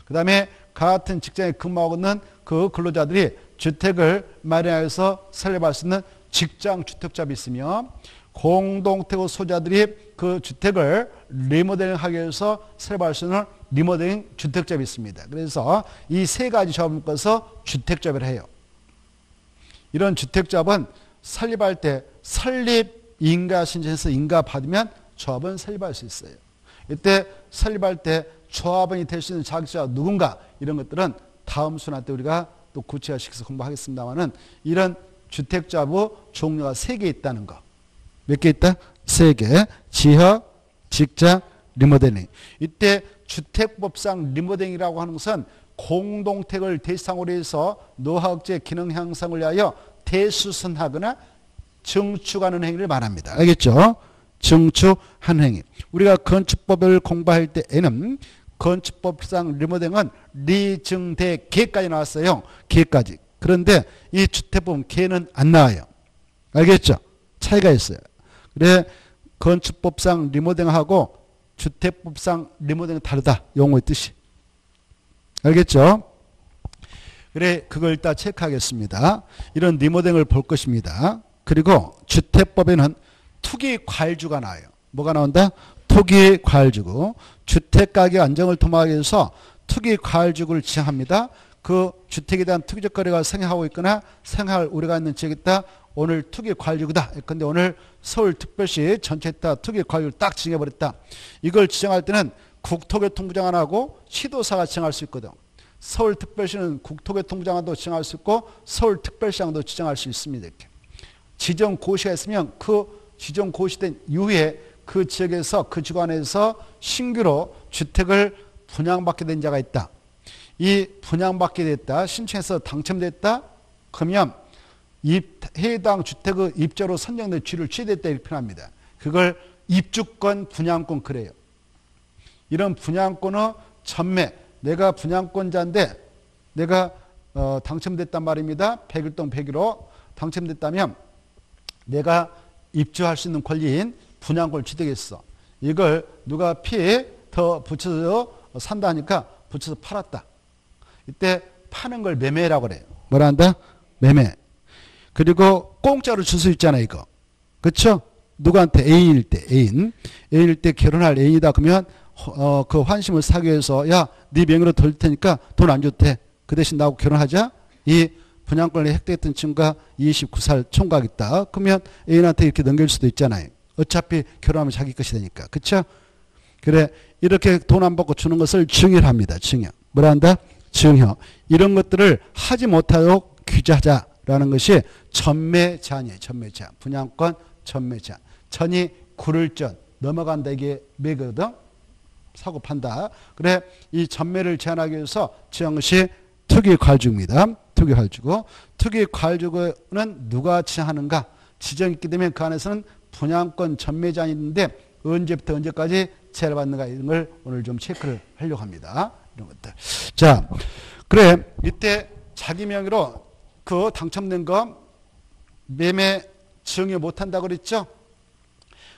그 다음에 같은 직장에 근무하고 있는 그 근로자들이 주택을 마련하기 위해서 설립할 수 있는 직장주택조합이 있으며 공동택 소유자들이 그 주택을 리모델링하기 위해서 설립할 수 있는 리모델링 주택조합이 있습니다. 그래서 이 세 가지 조합을 묶어서 주택조합을 해요. 이런 주택조합은 설립할 때 설립 인가 신청해서 인가 받으면 조합은 설립할 수 있어요. 이때 설립할 때 조합원이 될 수 있는 자격자가 누군가 이런 것들은 다음 순환 때 우리가 또 구체화시켜서 공부하겠습니다만은 이런 주택조합의 종류가 3개 있다는 거. 몇 개 있다? 3개. 지역, 직장, 리모델링. 이때 주택법상 리모델링이라고 하는 것은 공동택을 대상으로 해서 노후억제 기능 향상을 위하여 대수선하거나 증축하는 행위를 말합니다. 알겠죠? 증축하는 행위. 우리가 건축법을 공부할 때에는 건축법상 리모델링은 리증대 계까지 나왔어요. 계까지. 그런데 이 주택법은 계는 안 나와요. 알겠죠? 차이가 있어요. 그래 건축법상 리모델링하고 주택법상 리모델링은 다르다. 용어의 뜻이. 알겠죠? 그래 그걸 일단 체크하겠습니다. 이런 리모델링을 볼 것입니다. 그리고 주택법에는 투기과일주가 나와요. 뭐가 나온다? 투기과일주고 주택가격 안정을 도모하기 위해서 투기과일주를 지정합니다. 그 주택에 대한 투기적 거래가 생겨하고 있거나 생할 우려가 있는 지역에 있다. 오늘 투기과일주구다. 근데 오늘 서울특별시 전체에다 투기과일주를 딱 지정해버렸다. 이걸 지정할 때는 국토교통부 장관하고 시도사가 지정할 수 있거든. 서울특별시는 국토교통부 장관도 지정할 수 있고 서울특별시장도 지정할 수 있습니다. 이렇게. 지정고시가 있으면 그 지정고시된 이후에 그 지역에서 그 주관에서 신규로 주택을 분양받게 된 자가 있다. 이 분양받게 됐다. 신청해서 당첨됐다. 그러면 해당 주택의 입주로 선정된 지를 취득했다 이렇게 표현합니다. 그걸 입주권 분양권 그래요. 이런 분양권의 전매 내가 분양권자인데 내가 당첨됐단 말입니다. 100일 동안 100일로 당첨됐다면 내가 입주할 수 있는 권리인 분양권을 취득했어. 이걸 누가 피해 더 붙여서 산다 하니까 붙여서 팔았다. 이때 파는 걸 매매라고 그래요. 뭐라 한다? 매매. 그리고 공짜로 줄 수 있잖아 이거. 그렇죠? 누구한테? 애인일 때. 애인일 때 결혼할 애인이다 그러면 그 환심을 사기 위해서 야, 네 명의로 돌릴 테니까 돈 안 줘도 돼. 그 대신 나하고 결혼하자. 이 분양권을 획득했던 친구가 29살 총각 있다. 그러면 애인한테 이렇게 넘길 수도 있잖아요. 어차피 결혼하면 자기 것이 되니까. 그쵸? 그래, 이렇게 돈 안 받고 주는 것을 증여합니다. 증여. 뭐라 한다? 증여. 이런 것들을 하지 못하도록 규제하자라는 것이 전매제한이에요. 전매제한. 분양권 전매제한. 전이 구를 전. 넘어간다. 이게 매거든. 사고 판다. 그래, 이 전매를 제한하기 위해서 지은 것이 특위과열주입니다. 특위과열주고, 특위과열주는 누가 지정하는가? 지정이 있기 때문에 그 안에서는 분양권 전매 제한이 있는데 언제부터 언제까지 제한을 받는가 이런 걸 오늘 좀 체크를 하려고 합니다. 이런 것들. 자, 그래, 이때 자기 명의로 그 당첨된 거 매매 증여 못한다고 그랬죠?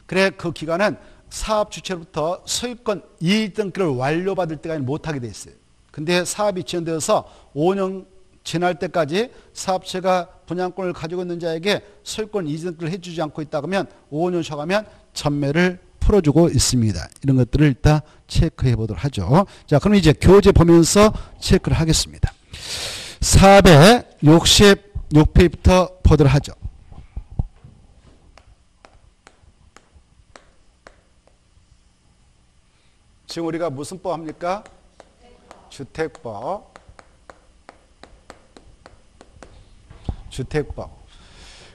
그래, 그 기간은 사업 주체로부터 소유권 이익 등기를 완료받을 때까지 못하게 돼 있어요. 근데 사업이 지연되어서 5년 지날 때까지 사업체가 분양권을 가지고 있는 자에게 소유권 이익 등기를 해주지 않고 있다 그러면 5년 쉬어가면 전매를 풀어주고 있습니다. 이런 것들을 일단 체크해 보도록 하죠. 자, 그럼 이제 교재 보면서 체크를 하겠습니다. 466페이지부터 보도록 하죠. 지금 우리가 무슨 법 합니까? 주택법. 주택법.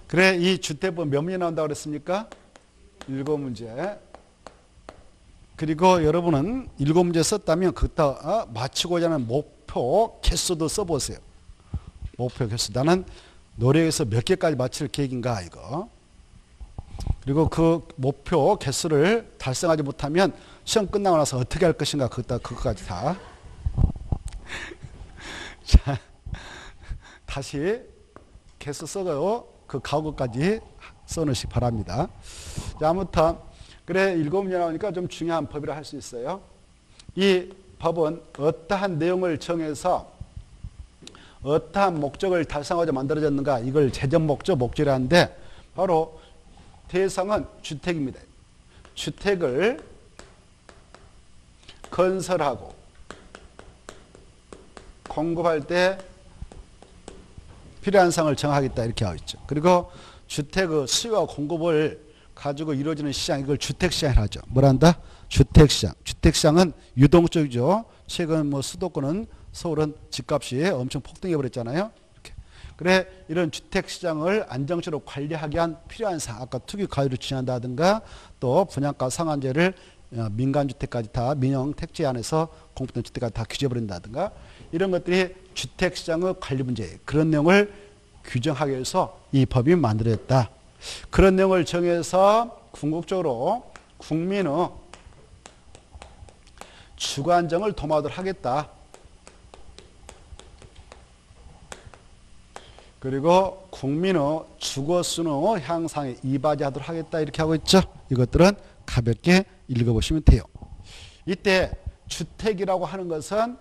그래, 이 주택법 몇 문제 나온다고 그랬습니까? 7문제. 그리고 여러분은 7문제 썼다면 그때 맞추고자 하는 목표 개수도 써보세요. 목표 개수. 나는 노래에서 몇 개까지 맞출 계획인가 이거. 그리고 그 목표 개수를 달성하지 못하면 시험 끝나고 나서 어떻게 할 것인가 그것까지 다. 자, 다시 개수 써고 그 각오까지 써놓으시기 바랍니다. 자, 아무튼 그래 7문제 나오니까 좀 중요한 법이라 할 수 있어요. 이 법은 어떠한 내용을 정해서 어떠한 목적을 달성하고자 만들어졌는가 이걸 재정 목적, 목적이라는데 바로 대상은 주택입니다. 주택을 건설하고 공급할 때 필요한 사항을 정하겠다 이렇게 하고 있죠. 그리고 주택의 수요와 공급을 가지고 이루어지는 시장 이걸 주택시장이라고 하죠. 뭐란다? 주택시장. 주택시장은 유동적이죠. 최근 뭐 수도권은 서울은 집값이 엄청 폭등해 버렸잖아요. 이렇게. 그래 이런 주택시장을 안정적으로 관리하기 위한 필요한 사항 아까 투기 가율을 지정한다든가 또 분양가 상한제를 민간주택까지 다 민영 택지 안에서 공급된 주택까지 다 규제해버린다든가 이런 것들이 주택시장의 관리 문제예요. 그런 내용을 규정하기 위해서 이 법이 만들어졌다. 그런 내용을 정해서 궁극적으로 국민의 주거안정을 도모하도록 하겠다. 그리고 국민의 주거수는 향상에 이바지하도록 하겠다 이렇게 하고 있죠. 이것들은 가볍게 읽어보시면 돼요. 이때 주택이라고 하는 것은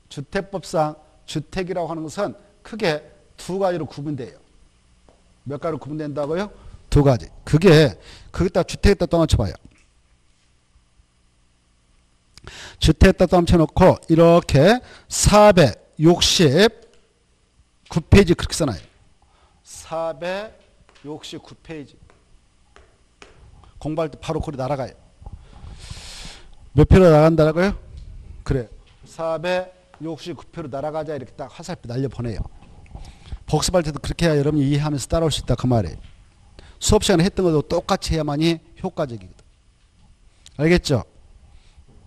주택법상 주택이라고 하는 것은 크게 두 가지로 구분돼요. 몇 가지로 구분된다고요? 두 가지. 그게 거기다 주택에다 또 맞춰봐요. 주택에다 또 맞춰놓고 이렇게 469페이지 그렇게 써놔요. 469페이지. 공부할 때 바로 거기 날아가요. 몇 표로 나간다고요? 그래. 469표로 날아가자 이렇게 딱 화살표 날려보내요. 복습할 때도 그렇게 해야 여러분이 이해하면서 따라올 수 있다 그 말이에요. 수업 시간에 했던 것도 똑같이 해야만이 효과적이거든. 알겠죠?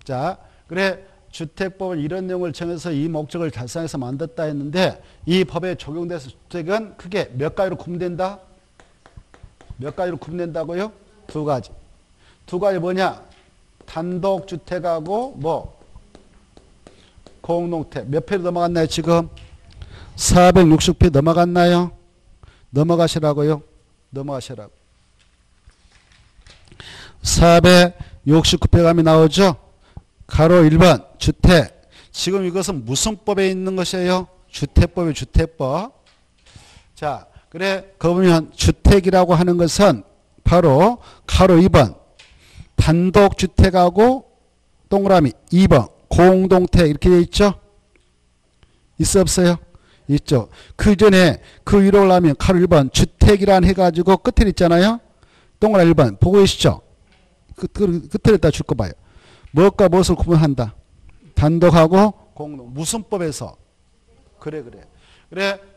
자, 그래 주택법은 이런 내용을 정해서 이 목적을 달성해서 만들었다 했는데 이 법에 적용돼서 주택은 크게 몇 가지로 구분된다? 몇 가지로 구분된다고요? 두 가지. 두 가지 뭐냐? 단독주택하고 뭐? 공동택. 몇 페이지 넘어갔나요 지금? 460페이지 넘어갔나요? 넘어가시라고요? 넘어가시라고. 469페이지 나오죠? 가로 1번 주택. 지금 이것은 무슨 법에 있는 것이에요? 주택법이에요. 주택법. 자, 그래 거기 보면 주택이라고 하는 것은 바로 가로 2번 단독주택하고 동그라미 2번 공동택 이렇게 되어 있죠? 있어 없어요? 있죠. 그 전에 그 위로 올라가면 가로 1번 주택이란 해가지고 끝에 있잖아요. 동그라미 1번 보고 계시죠? 끝에다 줄 거 봐요. 무엇과 무엇을 구분한다. 단독하고 공동. 무슨 법에서? 그래.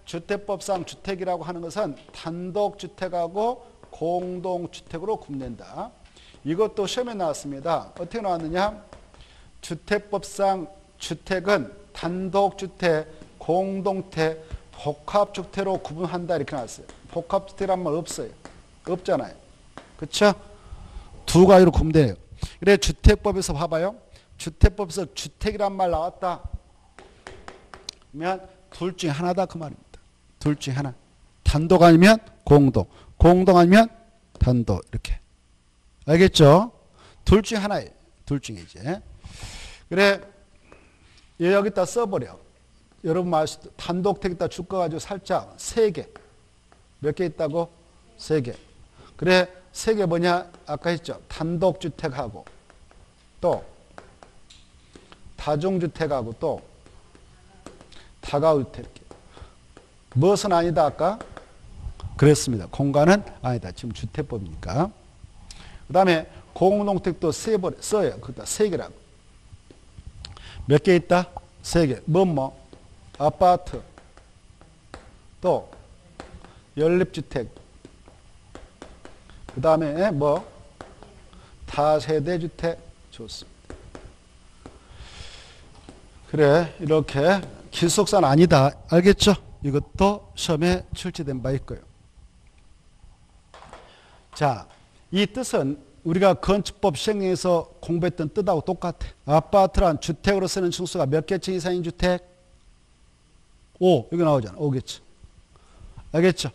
주택법상 주택이라고 하는 것은 단독주택하고 공동주택으로 구분된다. 이것도 시험에 나왔습니다. 어떻게 나왔느냐? 주택법상 주택은 단독주택, 공동주택, 복합주택으로 구분한다 이렇게 나왔어요. 복합주택이란 말 없어요. 없잖아요. 그렇죠? 두 가지로 구분돼요. 그래 주택법에서 봐봐요. 주택법에서 주택이란 말 나왔다. 그러면 둘 중에 하나다 그 말입니다. 둘 중에 하나. 단독 아니면 공동. 공동 아니면 단독 이렇게. 알겠죠? 둘 중에 하나예요. 둘 중에 이제. 그래 여기다 써버려. 여러분 말씀 단독택에다 줄 거 가지고 살짝 3개. 몇 개 있다고? 3개. 그래 3개 뭐냐? 아까 했죠. 단독주택하고 또 다중주택하고 또 다가주택 이렇게. 무엇은 아니다 아까? 그랬습니다. 공간은 아니다. 지금 주택법이니까. 그 다음에 공동택도 써요. 그다 3개라고. 몇 개 있다? 3개. 뭐? 아파트. 또 연립주택. 그 다음에 뭐? 다세대주택. 좋습니다. 그래 이렇게 기숙사는 아니다. 알겠죠? 이것도 시험에 출제된 바 있고요. 자, 이 뜻은 우리가 건축법 시행령에서 공부했던 뜻하고 똑같아. 아파트란 주택으로 쓰는 층수가 몇 개층 이상인 주택? 5. 여기 나오잖아. 5개층. 알겠죠?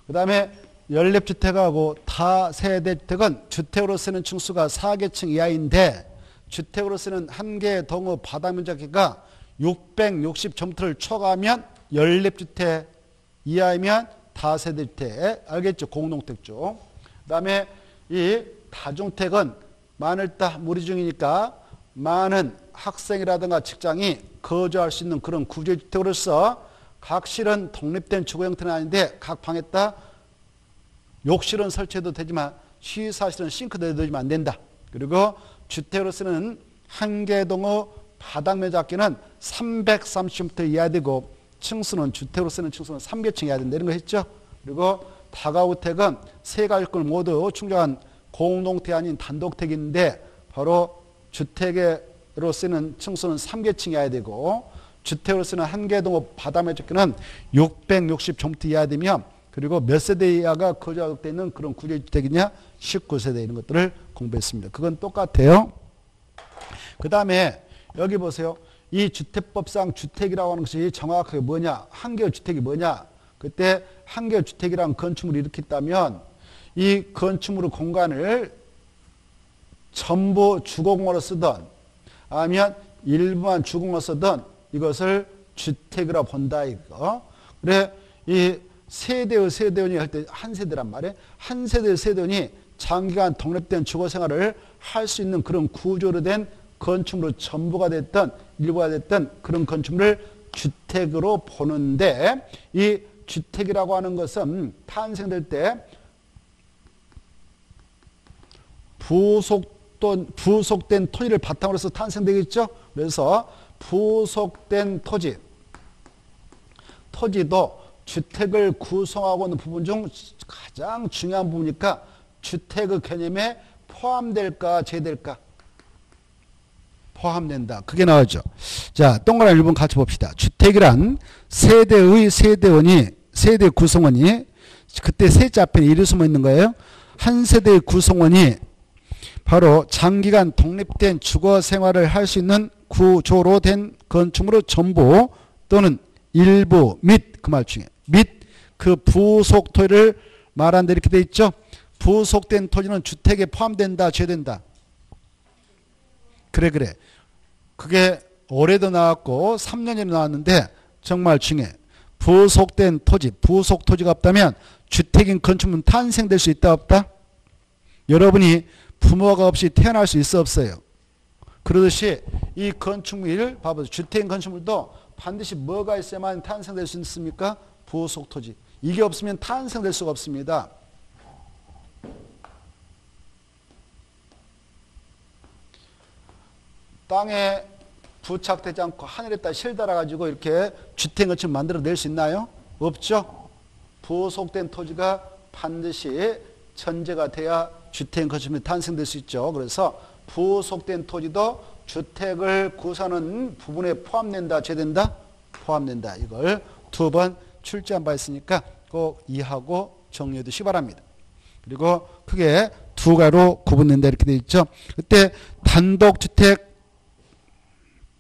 그 다음에 연립주택하고 다세대주택은 주택으로 쓰는 층수가 4개층 이하인데 주택으로 쓰는 한 개의 동호 바닥면적기가 660제곱미터를 초과하면 연립주택 이하이면 다세대주택. 알겠죠? 공동택 쪽. 그 다음에 이 다중택은 많을다 무리 중이니까 많은 학생이라든가 직장이 거주할 수 있는 그런 구조주택으로서 각 실은 독립된 주거 형태는 아닌데 각 방에다 욕실은 설치해도 되지만 취사실은 싱크대도 되지만 안 된다. 그리고 주택으로 쓰는 한 개 동의 바닥 면적기는 330m 이하 되고 층수는 주택으로 쓰는 층수는 3개층 이하 된다. 이런 거 했죠. 그리고 다가주택은 세 가지 요건을 모두 충족한 공동택이 아닌 단독택인데 바로 주택으로 쓰는 층수는 3개층 이하 되고 주택으로 쓰는 한 개 동의 바닥 면적기는 660제곱미터 이하 되면 그리고 몇 세대 이하가 거주하고 있는 그런 구조주택이냐 19세대 이런 것들을 공부했습니다. 그건 똑같아요. 그 다음에 여기 보세요. 이 주택법상 주택이라고 하는 것이 정확하게 뭐냐? 한개의 주택이 뭐냐? 그때 한개의 주택이란 건축물을 일으켰다면 이 건축물 공간을 전부 주거공간으로 쓰든 아니면 일부만 주거공간으로 쓰든 이것을 주택이라고 본다 이거. 그래 이 세대의 세대원이 할 때 한 세대란 말이에요. 한 세대의 세대원이 장기간 독립된 주거 생활을 할 수 있는 그런 구조로 된 건축물로 전부가 됐던 일부가 됐던 그런 건축물을 주택으로 보는데 이 주택이라고 하는 것은 탄생될 때 부속된 토지를 바탕으로 해서 탄생되겠죠. 그래서 부속된 토지도 주택을 구성하고 있는 부분 중 가장 중요한 부분이니까 주택의 개념에 포함될까 제외될까? 포함된다. 그게 나오죠. 자, 동그라미 1번 같이 봅시다. 주택이란 세대 구성원이 그때 세자 앞에 일이 숨어 있는 거예요. 한 세대의 구성원이 바로 장기간 독립된 주거 생활을 할 수 있는 구조로 된 건축물의 전부 또는 일부 및 그 말 중에 및 그 부속 토지를 말한다 이렇게 돼 있죠. 부속된 토지는 주택에 포함된다 제외된다. 그래 그게 올해도 나왔고 3년에도 나왔는데 정말 중요해. 부속된 토지 부속 토지가 없다면 주택인 건축물은 탄생될 수 있다 없다? 여러분이 부모가 없이 태어날 수 있어 없어요? 그러듯이 이 건축물 봐보세요. 주택인 건축물도 반드시 뭐가 있어야만 탄생될 수 있습니까? 부속 토지. 이게 없으면 탄생될 수가 없습니다. 땅에 부착되지 않고 하늘에다 실 달아가지고 이렇게 주택을 만들어낼 수 있나요? 없죠. 부속된 토지가 반드시 전제가 돼야 주택 건축물이 탄생될 수 있죠. 그래서 부속된 토지도 주택을 구성하는 부분에 포함된다, 제된다? 포함된다. 이걸 두 번 출제한 바 있으니까 꼭 이해하고 정리해 두시기 바랍니다. 그리고 크게 두 가지로 구분된다 이렇게 되어 있죠. 그때 단독주택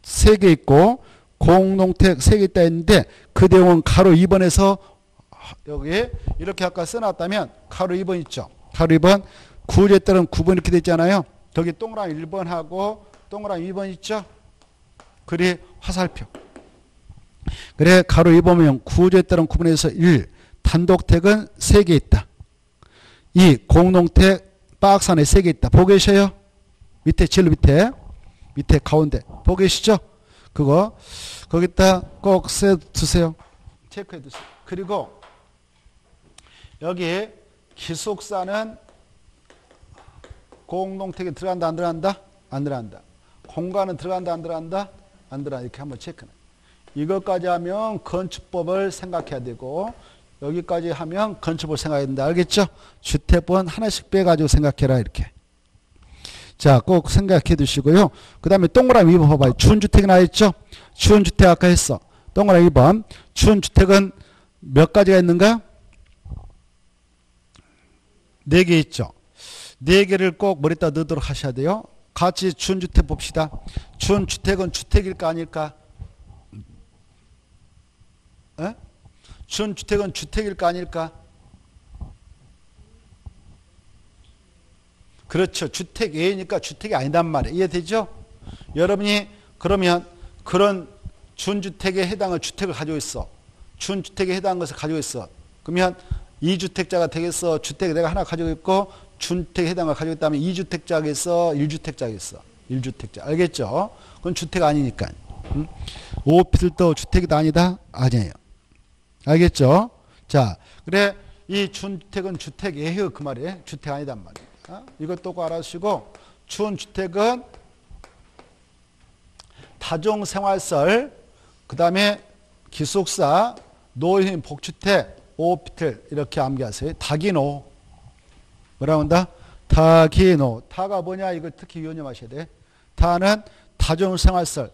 3개 있고 공동택 3개 있다 했는데 그 내용은 가로 2번에서 여기 이렇게 아까 써놨다면 가로 2번 있죠. 가로 2번 구조에 따른 9번 이렇게 되어 있잖아요. 거기 동그라미 1번하고 동그라미 2번 있죠. 그리 화살표. 그래 가로 2번은 구조에 따른 9번에서 1 단독택은 3개 있다. 2 공동택 박스 안에 3개 있다. 보고 계셔요? 밑에 제일 밑에 가운데 보고 계시죠? 그거 거기다 꼭 써두세요. 체크해 두세요. 그리고 여기 기숙사는 공동택에 들어간다 안 들어간다? 안 들어간다. 공간은 들어간다 안 들어간다? 안 들어간다. 이렇게 한번 체크해. 이것까지 하면 건축법을 생각해야 되고 여기까지 하면 건축법을 생각해야 된다. 알겠죠? 주택은 하나씩 빼가지고 생각해라 이렇게. 자, 꼭 생각해 두시고요. 그 다음에 동그라미 2번 봐봐요. 준주택이 나와있죠? 준주택 아까 했어. 동그라미 2번. 준주택은 몇 가지가 있는가? 4개 있죠. 4개를 꼭 머리에다 넣도록 하셔야 돼요. 같이 준주택 봅시다. 준주택은 주택일까 아닐까? 에? 준주택은 주택일까 아닐까? 그렇죠. 주택 A니까 주택이 아니단 말이에요. 이해되죠? 여러분이 그러면 그런 준주택에 해당할 주택을 가지고 있어. 준주택에 해당한 것을 가지고 있어. 그러면 2주택자가 되겠어. 주택 내가 하나 가지고 있고 준주택에 해당한 걸 가지고 있다면 2주택자겠어. 1주택자겠어. 1주택자. 알겠죠? 그건 주택 아니니까. 오피스도 주택이다 아니다? 아니에요. 알겠죠? 자, 그래 이 준주택은 주택이에요. 그 말이에요. 주택 아니단 말이에요. 이것도 꼭 알아주시고 준주택은 다중생활설 그 다음에 기숙사 노인 복주택 오피텔 이렇게 암기하세요. 다기노 뭐라고 한다? 다기노. 다가 뭐냐 이거 특히 유념하셔야 돼. 다는 다중생활설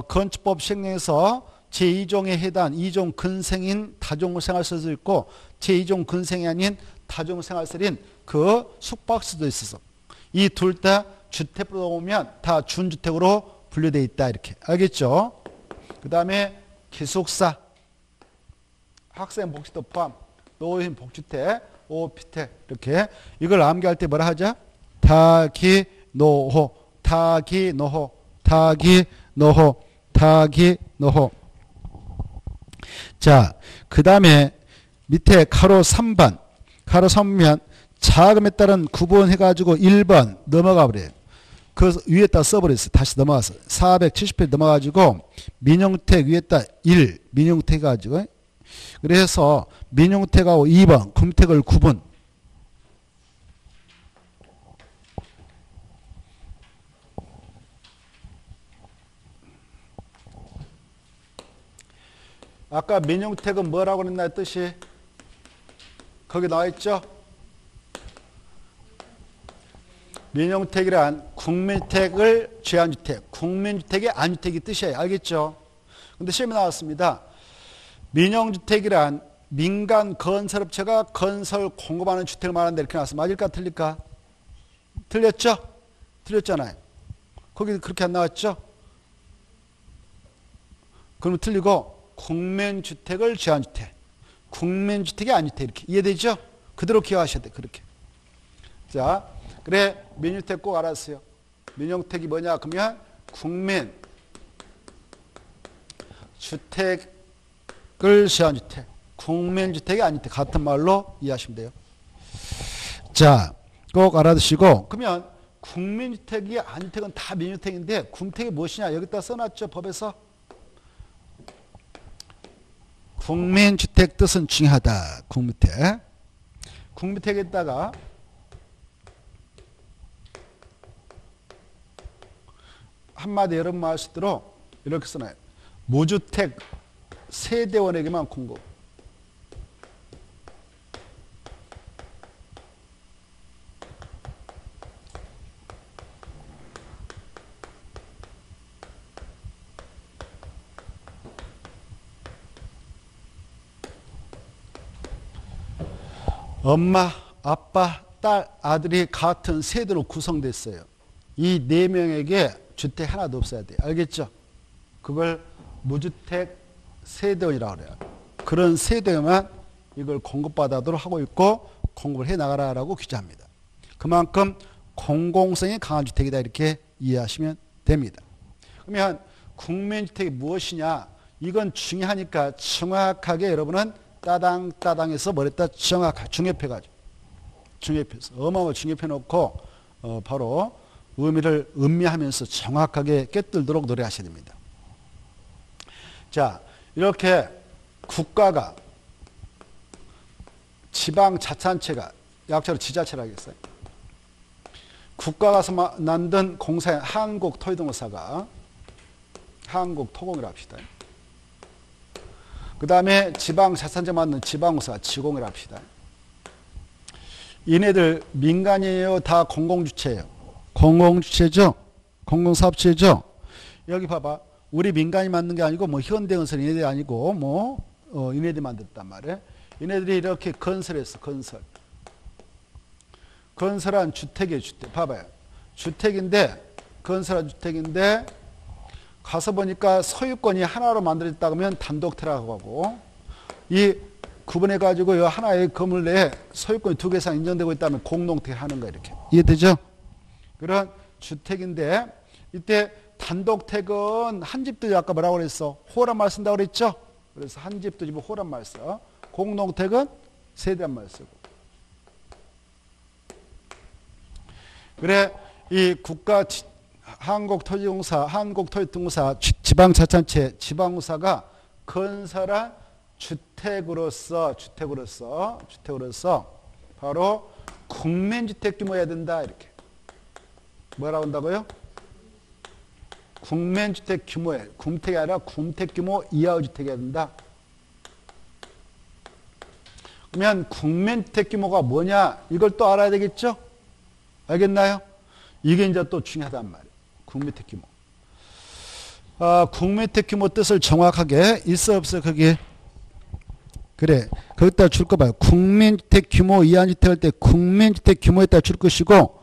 건축법 시행령에서 제2종에 해당 2종 근생인 다중생활설도 있고 제2종 근생이 아닌 다중생활설인 그 숙박시도 있어서 이 둘 다 주택으로 보면 다 준주택으로 분류되어 있다 이렇게 알겠죠? 그 다음에 기숙사 학생 복지도 포함 노인 복주택 오피텔 이렇게 이걸 암기할 때 뭐라 하자? 다기노호 다기노호 다기노호 다기노호. 자, 그 다음에 밑에 가로 3번 가로 3면 자금에 따른 구분해가지고 1번 넘어가 버려요. 그 위에다 써버렸어요. 다시 넘어가서 470회 넘어가지고 민영택 위에다 1 민영택 해가지고 그래서 민영택하고 2번 금택을 구분. 아까 민영택은 뭐라고 했나 뜻이? 거기 나와 있죠? 민영택이란 국민주택을 제한주택, 국민주택의 안주택이 뜻이에요. 알겠죠? 근데 시험에 나왔습니다. 민영주택이란 민간 건설업체가 건설 공급하는 주택을 말하는데 이렇게 나왔어. 맞을까 틀릴까? 틀렸죠? 틀렸잖아요. 거기 그렇게 안 나왔죠? 그러면 틀리고 국민주택을 제한주택, 국민주택이 안주택 이렇게 이해되죠? 그대로 기억하셔야 돼. 그렇게. 자, 그래 민주택 꼭 알았어요. 민영택이 뭐냐 그러면 국민 주택을 제한주택 국민주택이 아니택 같은 말로 이해하시면 돼요. 자, 꼭 알아두시고 그러면 국민주택이 안주택은 다 민주택인데 국택이 무엇이냐 여기다 써놨죠 법에서 국민주택 뜻은 중요하다. 국민주택. 국민주택에다가 한마디 여러분 알 수 있도록 이렇게 써놔요. 무주택 세대원에게만 공급. 엄마, 아빠, 딸, 아들이 같은 세대로 구성됐어요. 이 4명에게 주택 하나도 없어야 돼요. 알겠죠? 그걸 무주택 세대원이라고 그래요. 그런 세대만 이걸 공급받아도록 하고 있고 공급을 해나가라라고 규정합니다. 그만큼 공공성이 강한 주택이다 이렇게 이해하시면 됩니다. 그러면 국민주택이 무엇이냐? 이건 중요하니까 정확하게 여러분은 따당따당해서 뭐랬다? 중립해가지고 중립해서 어마어마 중립해놓고 바로 의미를 음미하면서 정확하게 꿰뚫도록 노래하셔야 됩니다. 자, 이렇게 국가가 지방자치단체가 약자로 지자체라 하겠어요. 국가가 만든 공사인 한국토지공사가 한국토공이라고 합시다. 그 다음에 지방자치단체 만든 지방공사가 지공이라고 합시다. 얘네들 민간이에요? 다 공공주체예요? 공공주체죠? 공공사업체죠? 여기 봐봐. 우리 민간이 만든 게 아니고 뭐 현대건설 얘네들이 아니고 뭐 얘네들이 만들었단 말이에요. 얘네들이 이렇게 건설했어. 건설한 주택이에요. 주택. 봐봐요. 주택인데 건설한 주택인데 가서 보니까 소유권이 하나로 만들어졌다 그러면 단독태라고 하고 이 구분해가지고 이 하나의 건물 내에 소유권이 2개 이상 인정되고 있다면 공동택 하는 거예요. 이렇게. 이해되죠? 그런 주택인데 이때 단독택은 한 집도 아까 뭐라고 그랬어? 호란 말 쓴다고 그랬죠? 그래서 한 집도 집은 호란 말 써. 공동택은 세대란 말 쓰고. 그래 이 국가 한국토지공사, 한국토지등공사, 지방자치단체, 지방공사가 건설한 주택으로서 바로 국민주택 규모여야 된다 이렇게. 뭐라고 한다고요? 국민주택 규모에 군택이 아니라 군택 규모 이하의 주택이어야 된다. 그러면 국민주택 규모가 뭐냐? 이걸 또 알아야 되겠죠? 알겠나요? 이게 이제 또 중요하단 말이에요. 국민주택 규모. 국민주택 규모 뜻을 정확하게 있어 없어 거기에? 그래. 거기다 줄 거 봐요. 국민주택 규모 이하 주택 할 때 국민주택 규모에다 줄 것이고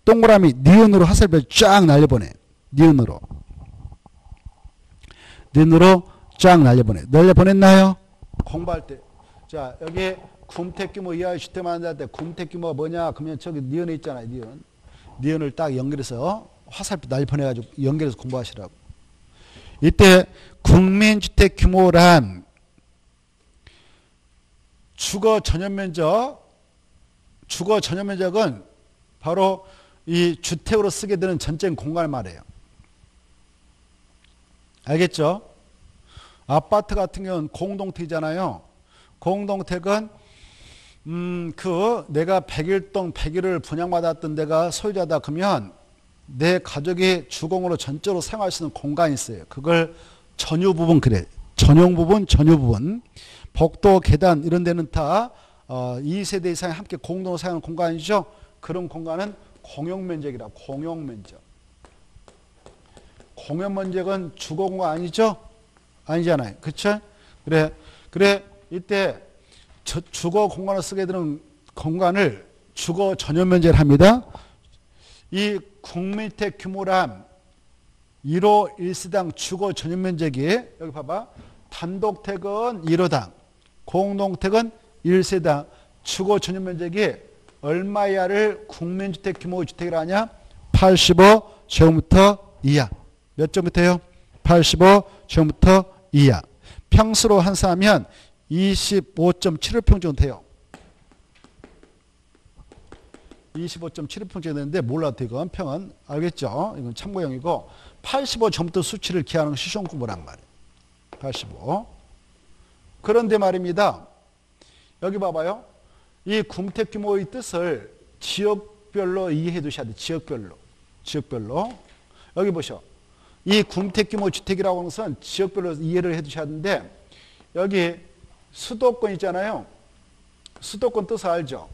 동그라미 니은으로 화살표 쫙 날려보내. 니은으로 쫙 날려보내. 날려보냈나요? 공부할 때. 자, 여기 군택 규모 이하의 주택 만들 때 군택 규모가 뭐냐? 그러면 저기 니은에 있잖아요. 니은을 딱 연결해서 화살표 날려보내가지고 연결해서 공부하시라고. 이때 국민주택 규모란 주거 전용면적은 바로 이 주택으로 쓰게 되는 전적인 공간을 말해요. 알겠죠? 아파트 같은 경우는 공동택이잖아요. 공동택은 내가 101동 101을 분양받았던 데가 소유자다 그러면 내 가족이 주공으로 전적으로 사용할 수 있는 공간이 있어요. 그걸 전유 부분 그래. 전용 부분, 전유 부분. 복도, 계단 이런 데는 다 2세대 이상이 함께 공동으로 사용하는 공간이죠. 그런 공간은 공용면적이라고. 공용면적. 공용면적은 주거공간 아니죠? 아니잖아요. 그쵸? 그래 이때 주거 공간을 쓰게 되는 공간을 주거 전용면적을 합니다. 이 국민주택 규모란 1호 1세당 주거 전용면적이 여기 봐봐. 단독택은 1호당, 공동택은 1세당 주거 전용면적이 얼마 이하를 국민주택 규모 주택이라 하냐? 85제곱미터 이하. 몇 제곱미터요? 85제곱미터 이하. 평수로 환산하면 25.75평 정도 돼요. 25.75평 정도 되는데 몰라도 이건 평은 알겠죠? 이건 참고용이고 85제곱미터 수치를 기하는 시험 공부란 말이에요. 85. 그런데 말입니다. 여기 봐봐요. 이 궁택 규모의 뜻을 지역별로 이해해 두셔야 돼요. 지역별로. 여기 보셔. 이 궁택 규모 주택이라고 하는 것은 지역별로 이해를 해 두셔야 하는데, 여기 수도권 있잖아요. 수도권 뜻을 알죠?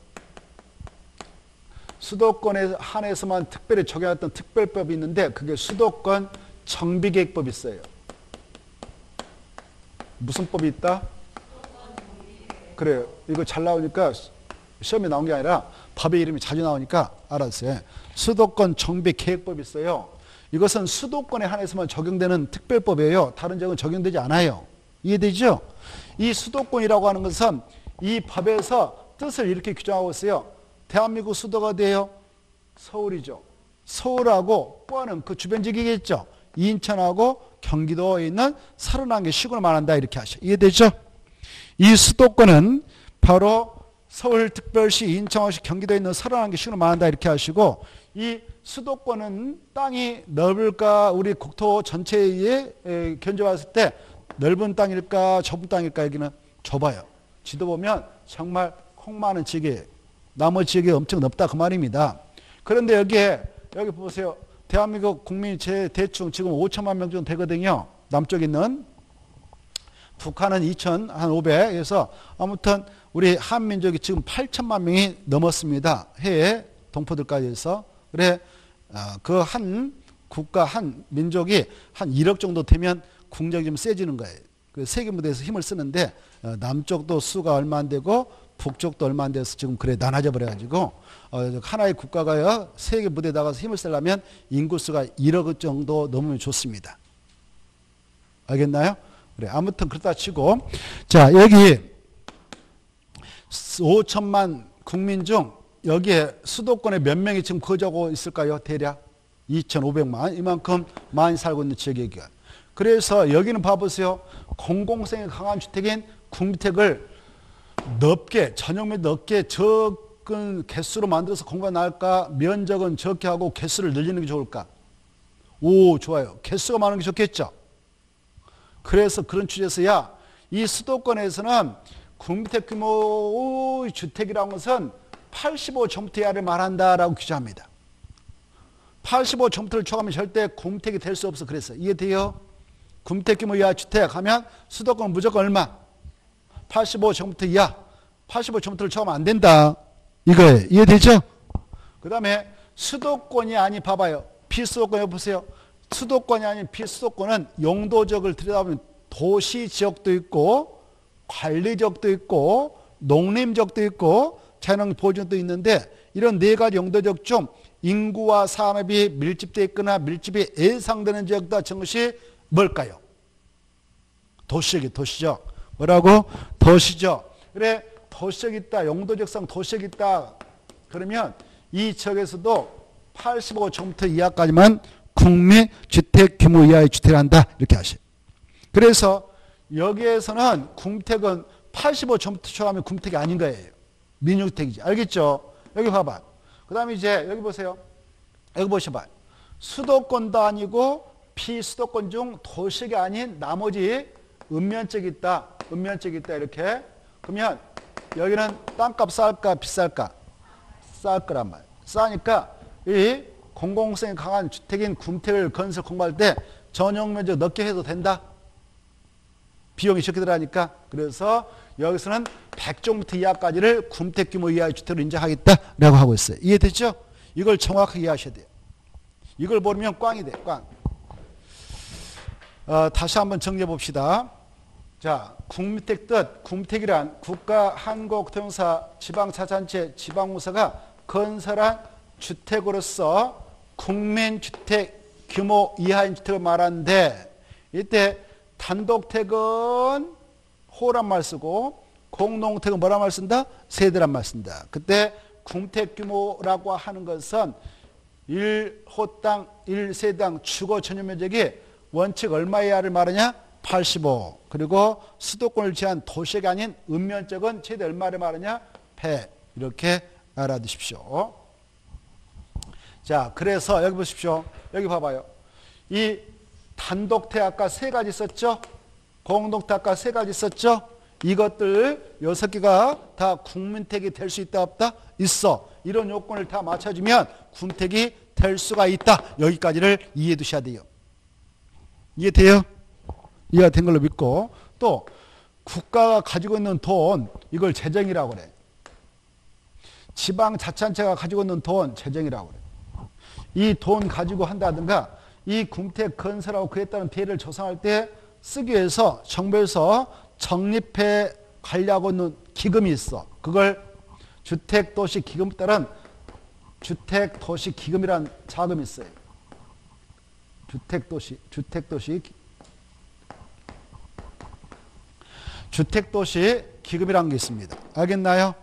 수도권에 한해서만 특별히 적용했던 특별법이 있는데, 그게 수도권 정비계획법이 있어요. 무슨 법이 있다? 그래요. 이거 잘 나오니까 시험에 나온 게 아니라 법의 이름이 자주 나오니까 알았어요. 수도권 정비계획법이 있어요. 이것은 수도권에 한해서만 적용되는 특별법이에요. 다른 지역은 적용되지 않아요. 이해되죠? 이 수도권이라고 하는 것은 이 법에서 뜻을 이렇게 규정하고 있어요. 대한민국 수도가 돼요. 서울이죠. 서울하고 포함은 그 주변 지역이겠죠. 인천하고 경기도에 있는 31개 시군을 말한다. 이렇게 하셔. 이해되죠? 이 수도권은 바로 서울특별시, 인천시, 경기도에 있는 31개 시군을 말한다. 이렇게 하시고, 이 수도권은 땅이 넓을까, 우리 국토 전체에 견적했을 때 넓은 땅일까, 좁은 땅일까? 여기는 좁아요. 지도 보면 정말 콩 많은 지역이에요. 나머지 지역이 엄청 넓다 그 말입니다. 그런데 여기 보세요. 대한민국 국민이 대충 지금 5천만 명 정도 되거든요. 남쪽에 있는. 북한은 2,500에서 아무튼 우리 한민족이 지금 8천만 명이 넘었습니다. 해외 동포들까지 해서. 그래, 그 한 국가, 한 민족이 한 1억 정도 되면 국력이 좀 세지는 거예요. 그 세계 무대에서 힘을 쓰는데, 남쪽도 수가 얼마 안 되고 북쪽도 얼마 안 돼서 지금 그래 나눠져 버려가지고, 하나의 국가가요 세계 무대에 나가서 힘을 쓰려면 인구수가 1억 정도 넘으면 좋습니다. 알겠나요? 그래, 아무튼 그렇다 치고, 자, 여기 5천만 국민 중 여기에 수도권에 몇 명이 지금 거주하고 있을까요? 대략 2,500만. 이만큼 많이 살고 있는 지역이에요. 그래서 여기는 봐보세요. 공공성이 강한 주택인 궁택을 넓게, 전용면 넓게 적은 개수로 만들어서 공부가 나을까? 면적은 적게 하고 개수를 늘리는 게 좋을까? 오, 좋아요. 개수가 많은 게 좋겠죠? 그래서 그런 취지에서 이 수도권에서는 궁택 규모의 주택이라는 것은 85제곱미터 이하를 말한다라고 규정합니다. 85제곱미터를 초과하면 절대 궁택이 될 수 없어. 그래서 이해돼요? 궁택 규모 이하 주택 하면 수도권 무조건 얼마? 85제곱미터 이하. 85제곱미터를 초과하면 안 된다. 이거예요. 이해되죠? 그 다음에 수도권이 아닌, 봐봐요. 비수도권 해보세요. 수도권이 아닌 비수도권은 용도적을 들여다보면 도시지역도 있고 관리지역도 있고 농림지역도 있고 자연환경보호지역도 있는데, 이런 네 가지 용도적 중 인구와 산업이 밀집되어 있거나 밀집이 예상되는 지역다 친 것이 뭘까요? 도시지역이 도시죠. 뭐라고? 도시죠. 그래, 도시적 있다, 용도적상 도시적 있다. 그러면 이 지역에서도 85제곱미터 이하까지만 국민 주택 규모 이하의 주택을 한다. 이렇게 하셔요. 그래서 여기에서는 궁택은 85제곱미터 초과하면 궁택이 아닌 거예요. 민주택이지. 알겠죠? 여기 봐봐. 그 다음에 이제 여기 보세요. 여기 보셔봐. 수도권도 아니고 비수도권 중 도시가 아닌 나머지 읍면적이 있다. 읍면적이 있다. 이렇게. 그러면 여기는 땅값 쌀까 비쌀까? 쌀 거란 말이에요. 싸니까 이 공공성이 강한 주택인 궁택을 건설 공부할 때 전용 면적 넓게 해도 된다. 비용이 적게 들어가니까. 그래서 여기서는 100제곱미터 이하까지를 궁택 규모 이하의 주택으로 인정하겠다라고 하고 있어요. 이해됐죠? 이걸 정확하게 이해하셔야 돼요. 이걸 모르면 꽝이 돼. 꽝. 다시 한번 정리해 봅시다. 자, 궁택 뜻. 궁택이란 국가, 한국, 토용사, 지방자치단체, 지방무사가 건설한 주택으로서 국민주택 규모 이하인 주택을 말하는데, 이때 단독택은 호란 말 쓰고 공동택은 뭐란 말 쓴다? 세대란 말 쓴다. 그때 궁택 규모라고 하는 것은 1호당 1세당 주거 전용 면적이 원칙 얼마 이하를 말하냐? 85. 그리고 수도권을 제한 도시가 아닌 읍면적은 최대 얼마를 말하냐? 100. 이렇게 알아두십시오. 자, 그래서 여기 보십시오. 여기 봐봐요. 이 단독택 아까 세 가지 있었죠? 공동택 아까 세 가지 있었죠? 이것들 6개가 다 국민택이 될 수 있다 없다? 있어. 이런 요건을 다 맞춰주면 군택이 될 수가 있다. 여기까지를 이해해 두셔야 돼요. 이해돼요? 이해가 된 걸로 믿고, 또 국가가 가지고 있는 돈, 이걸 재정이라고 그래. 지방자치단체가 가지고 있는 돈, 재정이라고 그래. 이 돈 가지고 한다든가 이 군택 건설하고 그에 따른 피해를 조성할 때 쓰기 위해서 정부에서 적립해 가려고 하는 기금이 있어. 그걸 주택도시기금에 따른 주택도시기금이라는 자금이 있어요. 주택도시기금이라는 게 있습니다. 알겠나요?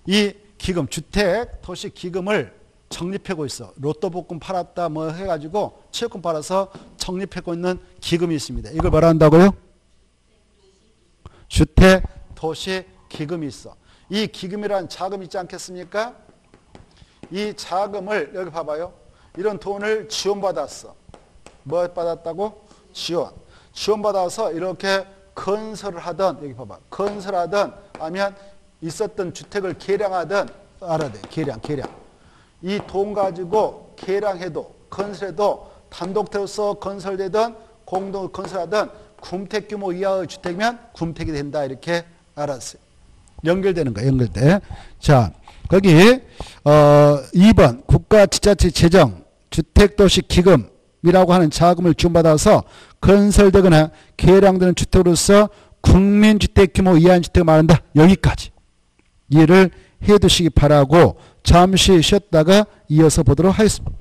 이 기금, 주택도시기금을 적립하고 있어. 로또 복권 팔았다 뭐 해가지고 채권 팔아서 적립하고 있는 기금이 있습니다. 이걸 뭐라 한다고요? 주택도시기금이 있어. 이 기금이라는 자금 있지 않겠습니까? 이 자금을 여기 봐봐요. 이런 돈을 지원받았어. 뭐 받았다고? 지원받아서 이렇게 건설을 하든, 여기 봐봐. 건설하든 아니면 있었던 주택을 개량하든 알아야 돼. 개량. 이 돈 가지고 개량해도 건설해도 단독돼서 건설되든 공동 건설하든 군택 규모 이하의 주택이면 군택이 된다. 이렇게 알았어요. 연결되는 거야. 연결돼. 자, 거기 2번 국가지자체 재정 주택도시기금이라고 하는 자금을 지원받아서 건설되거나 개량되는 주택으로서 국민주택 규모 이하의 주택을 말한다. 여기까지 이해를 해 두시기 바라고 잠시 쉬었다가 이어서 보도록 하겠습니다.